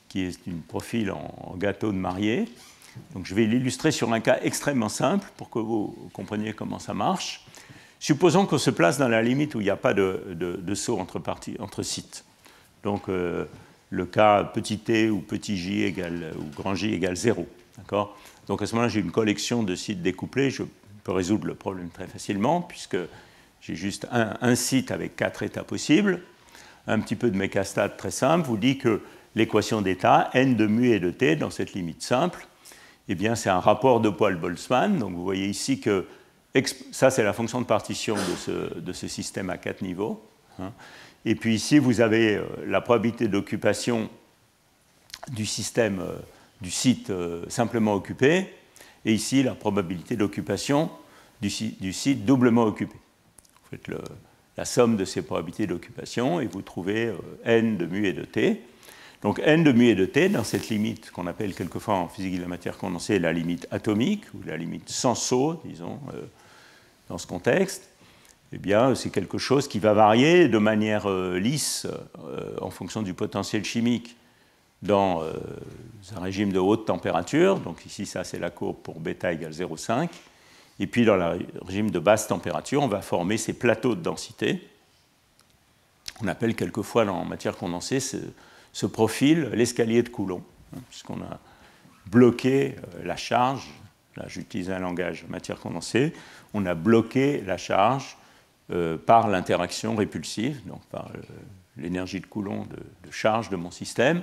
qui est un profil en gâteau de mariée. Donc, je vais l'illustrer sur un cas extrêmement simple pour que vous compreniez comment ça marche. Supposons qu'on se place dans la limite où il n'y a pas de saut entre sites. Donc, le cas petit t ou petit j égale, ou grand j égale 0. Donc, à ce moment-là, j'ai une collection de sites découplés. Je peux résoudre le problème très facilement, puisque j'ai juste un site avec 4 états possibles. Un petit peu de mécastat très simple vous dit que l'équation d'état, n de mu et de t, dans cette limite simple, eh bien, c'est un rapport de Poiseuille-Boltzmann. Donc, vous voyez ici que ça, c'est la fonction de partition de ce système à 4 niveaux. Et puis ici, vous avez la probabilité d'occupation du système, du site simplement occupé. et ici la probabilité d'occupation du site doublement occupé. Vous faites la somme de ces probabilités d'occupation et vous trouvez n de mu et de t. Donc n de mu et de t, dans cette limite qu'on appelle quelquefois en physique de la matière condensée la limite atomique, ou la limite sans saut, disons, dans ce contexte, eh bien, c'est quelque chose qui va varier de manière lisse en fonction du potentiel chimique dans un régime de haute température. Donc ici, ça, c'est la courbe pour bêta égale 0,5. Et puis, dans le régime de basse température, on va former ces plateaux de densité. On appelle quelquefois, en matière condensée, ce profil l'escalier de Coulomb, puisqu'on a bloqué la charge. Là, j'utilise un langage matière condensée. On a bloqué la charge par l'interaction répulsive, donc par l'énergie de Coulomb de charge de mon système.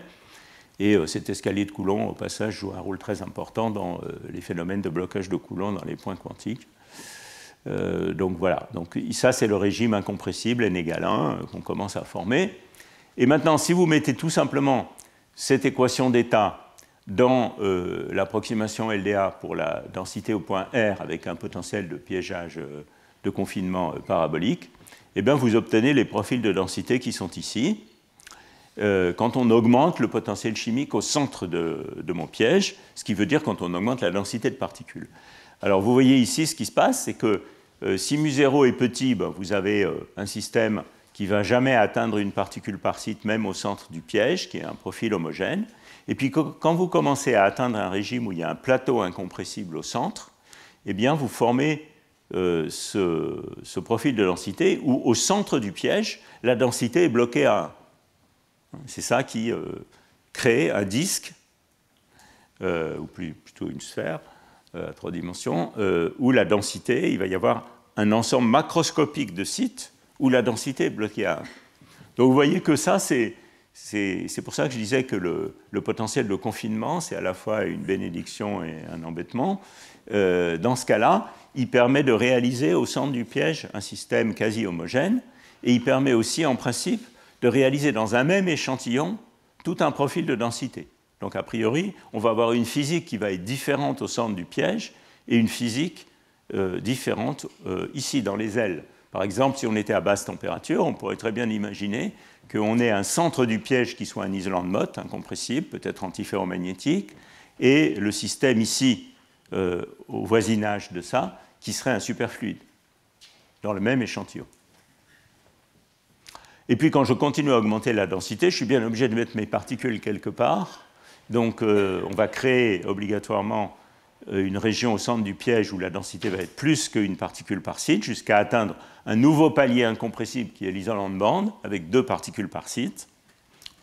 Et cet escalier de Coulomb, au passage, joue un rôle très important dans les phénomènes de blocage de Coulomb dans les points quantiques. Donc voilà, donc, ça c'est le régime incompressible n égale 1 qu'on commence à former. Et maintenant, si vous mettez tout simplement cette équation d'état dans l'approximation LDA pour la densité au point R avec un potentiel de piégeage de confinement parabolique, eh bien vous obtenez les profils de densité qui sont ici. Quand on augmente le potentiel chimique au centre de mon piège, ce qui veut dire quand on augmente la densité de particules. Alors vous voyez ici ce qui se passe, c'est que si mu0 est petit, ben, vous avez un système qui ne va jamais atteindre une particule par site, même au centre du piège, qui est un profil homogène. Et puis quand vous commencez à atteindre un régime où il y a un plateau incompressible au centre, eh bien vous formez ce profil de densité où au centre du piège, la densité est bloquée à 1. C'est ça qui crée un disque, ou plutôt une sphère à 3 dimensions, où la densité, il va y avoir un ensemble macroscopique de sites où la densité est bloquée à 1. Donc vous voyez que ça, c'est pour ça que je disais que le potentiel de confinement, c'est à la fois une bénédiction et un embêtement. Dans ce cas-là, il permet de réaliser au centre du piège un système quasi homogène, et il permet aussi, en principe, de réaliser dans un même échantillon tout un profil de densité. Donc a priori, on va avoir une physique qui va être différente au centre du piège et une physique différente ici dans les ailes. Par exemple, si on était à basse température, on pourrait très bien imaginer qu'on ait un centre du piège qui soit un isolant de Mott, incompressible, peut-être antiferromagnétique, et le système ici, au voisinage de ça, qui serait un superfluide, dans le même échantillon. Et puis quand je continue à augmenter la densité, je suis bien obligé de mettre mes particules quelque part. Donc on va créer obligatoirement une région au centre du piège où la densité va être plus qu'une particule par site, jusqu'à atteindre un nouveau palier incompressible qui est l'isolant de bande, avec 2 particules par site.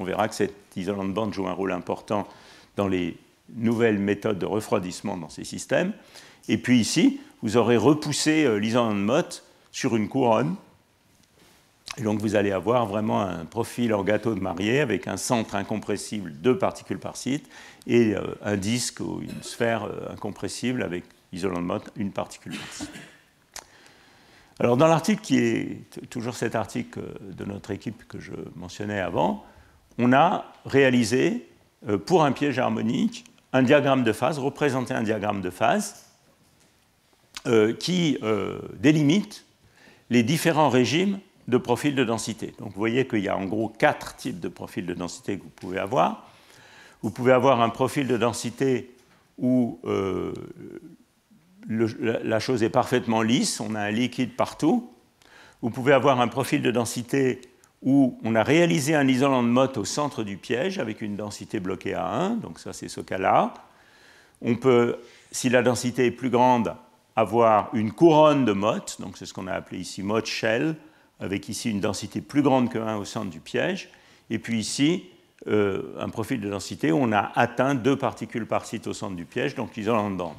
On verra que cet isolant de bande joue un rôle important dans les nouvelles méthodes de refroidissement dans ces systèmes. Et puis ici, vous aurez repoussé l'isolant de Mott sur une couronne. Et donc vous allez avoir vraiment un profil en gâteau de mariée avec un centre incompressible, 2 particules par site, et un disque ou une sphère incompressible avec isolant de Mott, 1 particule par site. Alors dans l'article qui est toujours cet article de notre équipe que je mentionnais avant, on a réalisé pour un piège harmonique un diagramme de phase, représenter un diagramme de phase qui délimite les différents régimes de profils de densité. Donc vous voyez qu'il y a en gros 4 types de profils de densité que vous pouvez avoir. Vous pouvez avoir un profil de densité où la chose est parfaitement lisse, on a un liquide partout. Vous pouvez avoir un profil de densité où on a réalisé un isolant de Mott au centre du piège avec une densité bloquée à 1, donc ça c'est ce cas-là. On peut, si la densité est plus grande, avoir une couronne de Mott, donc c'est ce qu'on a appelé ici Mott shell, avec ici une densité plus grande que 1 au centre du piège, et puis ici, un profil de densité où on a atteint 2 particules par site au centre du piège, donc l'isolant de bande.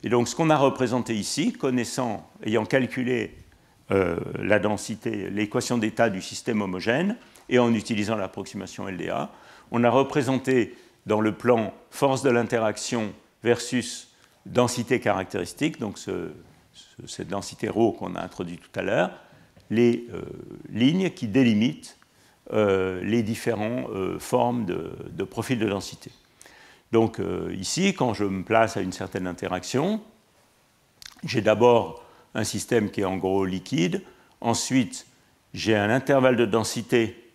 Et donc ce qu'on a représenté ici, ayant calculé la densité, l'équation d'état du système homogène, et en utilisant l'approximation LDA, on a représenté dans le plan force de l'interaction versus densité caractéristique, donc cette densité ρ qu'on a introduit tout à l'heure, les lignes qui délimitent les différentes formes de profil de densité. Donc ici, quand je me place à une certaine interaction, j'ai d'abord un système qui est en gros liquide, ensuite j'ai un intervalle de densité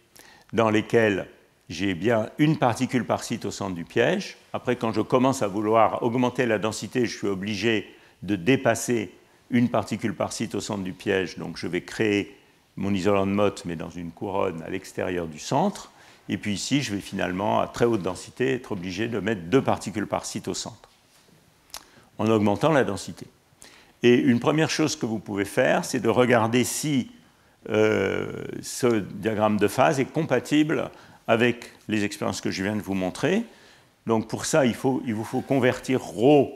dans lequel j'ai bien une particule par site au centre du piège. Après, quand je commence à vouloir augmenter la densité, je suis obligé de dépasser une particule par site au centre du piège, donc je vais créer mon isolant de Mott, mais dans une couronne à l'extérieur du centre. Et puis ici, je vais finalement, à très haute densité, être obligé de mettre 2 particules par site au centre, en augmentant la densité. Et une première chose que vous pouvez faire, c'est de regarder si ce diagramme de phase est compatible avec les expériences que je viens de vous montrer. Donc pour ça, il vous faut convertir ρ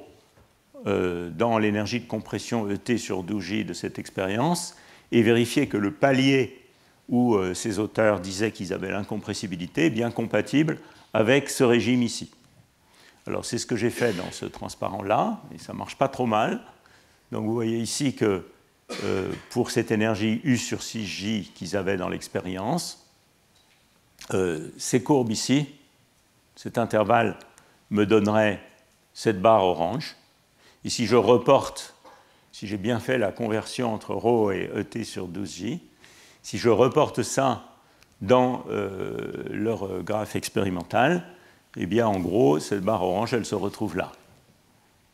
dans l'énergie de compression ET sur 12J de cette expérience et vérifier que le palier où ces auteurs disaient qu'ils avaient l'incompressibilité est bien compatible avec ce régime ici. Alors c'est ce que j'ai fait dans ce transparent-là, et ça ne marche pas trop mal. Donc vous voyez ici que pour cette énergie U sur 6J qu'ils avaient dans l'expérience, ces courbes ici, cet intervalle me donnerait cette barre orange. Et si je reporte, si j'ai bien fait la conversion entre ρ et ET sur 12J, si je reporte ça dans leur graphe expérimental, eh bien en gros, cette barre orange, elle se retrouve là.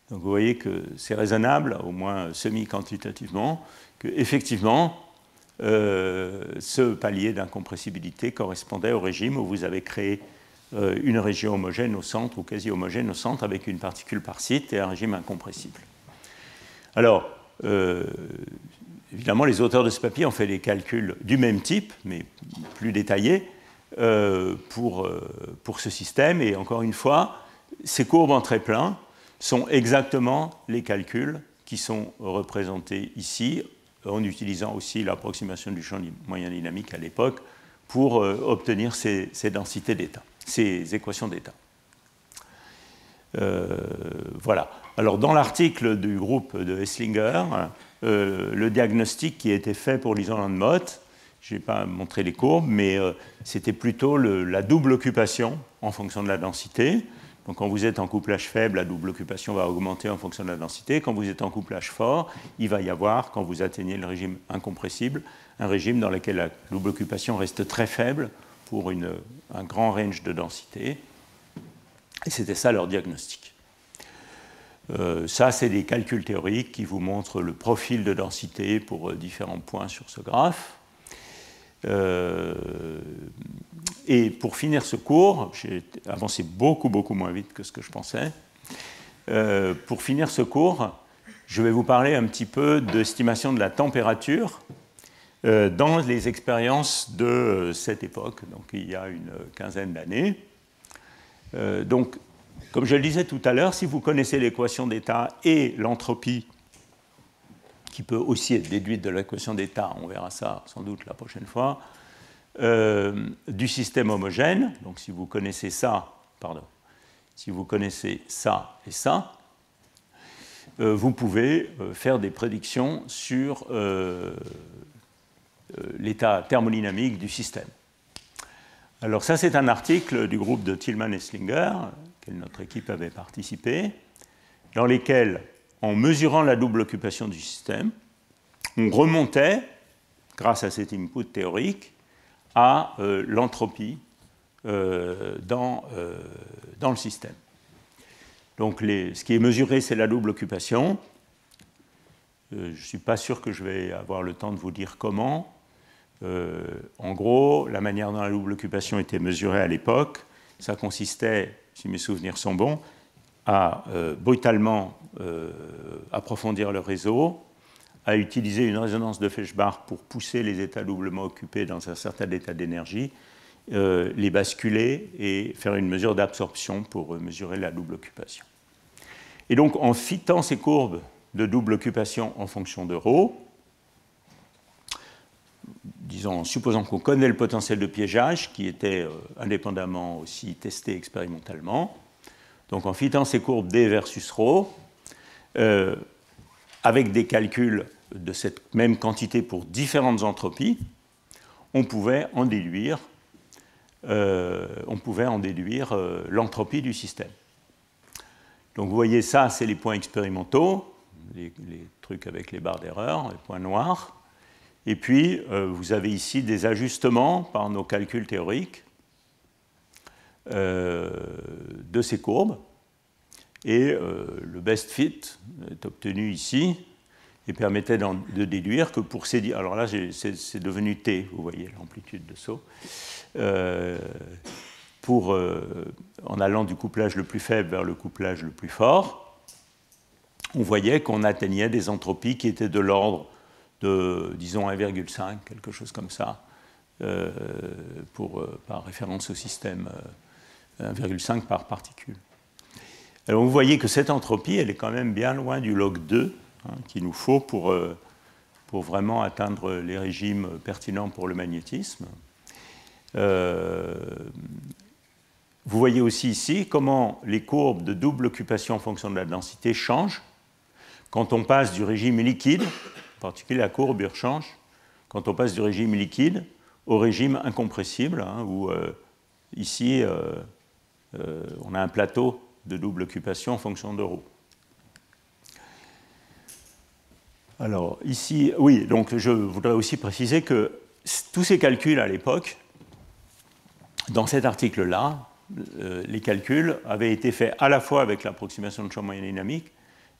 Donc vous voyez que c'est raisonnable, au moins semi-quantitativement, qu'effectivement, ce palier d'incompressibilité correspondait au régime où vous avez créé une région homogène au centre, ou quasi homogène au centre, avec une particule par site et un régime incompressible. Alors, évidemment, les auteurs de ce papier ont fait des calculs du même type, mais plus détaillés, pour ce système. Et encore une fois, ces courbes en très plein sont exactement les calculs qui sont représentés ici, en utilisant aussi l'approximation du champ moyen dynamique à l'époque pour obtenir ces densités d'état, ces équations d'état. Voilà. Alors, dans l'article du groupe de Hesslinger, le diagnostic qui a été fait pour l'isolant de Mott, je n'ai pas montré les courbes, mais c'était plutôt la double occupation en fonction de la densité. Donc, quand vous êtes en couplage faible, la double occupation va augmenter en fonction de la densité. Quand vous êtes en couplage fort, il va y avoir, quand vous atteignez le régime incompressible, un régime dans lequel la double occupation reste très faible pour un grand range de densité. Et c'était ça leur diagnostic. Ça, c'est des calculs théoriques qui vous montrent le profil de densité pour différents points sur ce graphe. Et pour finir ce cours, j'ai avancé beaucoup moins vite que ce que je pensais. Pour finir ce cours, je vais vous parler un petit peu d'estimation de la température dans les expériences de cette époque, donc il y a une quinzaine d'années. Donc, comme je le disais tout à l'heure, si vous connaissez l'équation d'état et l'entropie, qui peut aussi être déduite de l'équation d'état, on verra ça sans doute la prochaine fois, du système homogène, donc si vous connaissez ça, si vous connaissez ça et ça, vous pouvez faire des prédictions sur l'état thermodynamique du système. Alors ça, c'est un article du groupe de Tillman-Hesslinger, auquel notre équipe avait participé, dans lequel, en mesurant la double occupation du système, on remontait, grâce à cet input théorique, à l'entropie dans le système. Donc ce qui est mesuré, c'est la double occupation. Je ne suis pas sûr que je vais avoir le temps de vous dire comment. En gros, la manière dont la double occupation était mesurée à l'époque, ça consistait, si mes souvenirs sont bons, à brutalement approfondir le réseau, à utiliser une résonance de Feshbach pour pousser les états doublement occupés dans un certain état d'énergie, les basculer et faire une mesure d'absorption pour mesurer la double occupation. Et donc, en fitant ces courbes de double occupation en fonction de ρ, disons, en supposant qu'on connaît le potentiel de piégeage, qui était indépendamment aussi testé expérimentalement, donc en fitant ces courbes D versus ρ, avec des calculs de cette même quantité pour différentes entropies, on pouvait en déduire l'entropie du système. Donc vous voyez, ça, c'est les points expérimentaux, les trucs avec les barres d'erreur, les points noirs. Et puis, vous avez ici des ajustements par nos calculs théoriques de ces courbes. Et le best fit est obtenu ici et permettait de déduire que pour ces... Alors là, c'est devenu T, vous voyez l'amplitude de saut. En allant du couplage le plus faible vers le couplage le plus fort, on voyait qu'on atteignait des entropies qui étaient de l'ordre de, disons, 1,5, quelque chose comme ça, par référence au système 1,5 par particule. Alors vous voyez que cette entropie, elle est quand même bien loin du log 2 qu'il nous faut pour vraiment atteindre les régimes pertinents pour le magnétisme. Vous voyez aussi ici comment les courbes de double occupation en fonction de la densité changent quand on passe du régime liquide, en particulier la courbe change, quand on passe du régime liquide au régime incompressible, où ici on a un plateau de double occupation en fonction de ρ. Alors ici, oui, donc je voudrais aussi préciser que tous ces calculs à l'époque, dans cet article-là, les calculs avaient été faits à la fois avec l'approximation de champ moyen dynamique,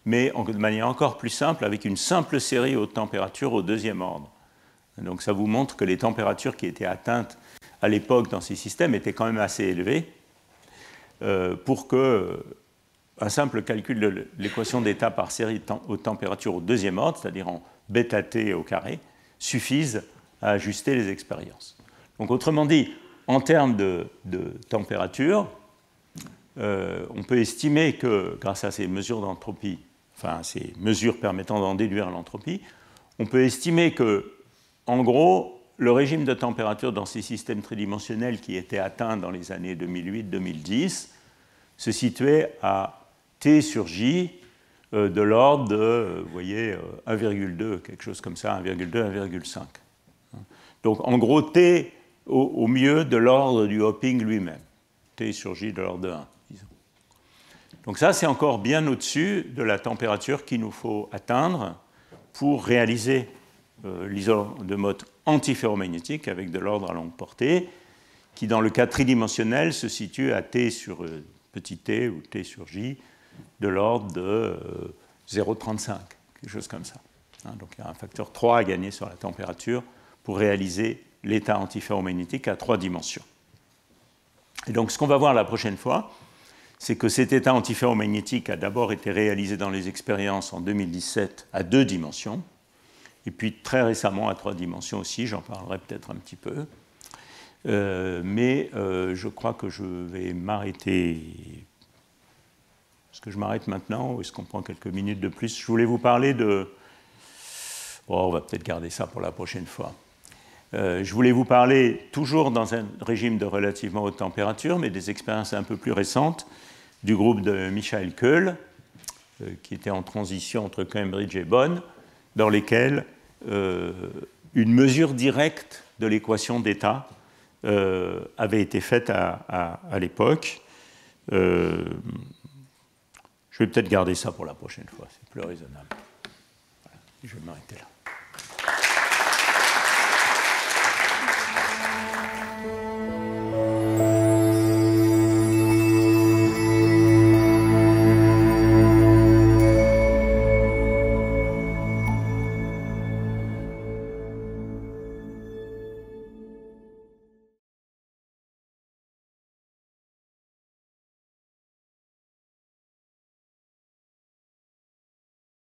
mais de manière encore plus simple, avec une simple série haute température au deuxième ordre. Donc ça vous montre que les températures qui étaient atteintes à l'époque dans ces systèmes étaient quand même assez élevées pour que un simple calcul de l'équation d'état par série haute température au deuxième ordre, c'est-à-dire en βT au carré, suffise à ajuster les expériences. Donc autrement dit, en termes de température, on peut estimer que, grâce à ces mesures d'entropie, enfin ces mesures permettant d'en déduire l'entropie, on peut estimer que, en gros, le régime de température dans ces systèmes tridimensionnels qui étaient atteints dans les années 2008-2010 se situait à T sur J de l'ordre de, vous voyez, 1,2, quelque chose comme ça, 1,2, 1,5. Donc, en gros, T au mieux de l'ordre du hopping lui-même. T sur J de l'ordre de 1, disons. Donc ça, c'est encore bien au-dessus de la température qu'il nous faut atteindre pour réaliser l'isolant de mode antiferromagnétique avec de l'ordre à longue portée, qui, dans le cas tridimensionnel, se situe à T sur petit t ou T sur J de l'ordre de 0,35, quelque chose comme ça. Donc il y a un facteur 3 à gagner sur la température pour réaliser l'état antiferromagnétique à 3 dimensions. Et donc ce qu'on va voir la prochaine fois, c'est que cet état antiferromagnétique a d'abord été réalisé dans les expériences en 2017 à 2 dimensions, et puis très récemment à 3 dimensions aussi, j'en parlerai peut-être un petit peu. Mais je crois que je vais m'arrêter. Est-ce que je m'arrête maintenant ou est-ce qu'on prend quelques minutes de plus? Je voulais vous parler de... Bon, on va peut-être garder ça pour la prochaine fois. Je voulais vous parler, toujours dans un régime de relativement haute température, mais des expériences un peu plus récentes, du groupe de Michael Keul, qui était en transition entre Cambridge et Bonn, dans lesquelles une mesure directe de l'équation d'état avait été faite à l'époque. Je vais peut-être garder ça pour la prochaine fois, c'est plus raisonnable. Voilà, je vais m'arrêter là.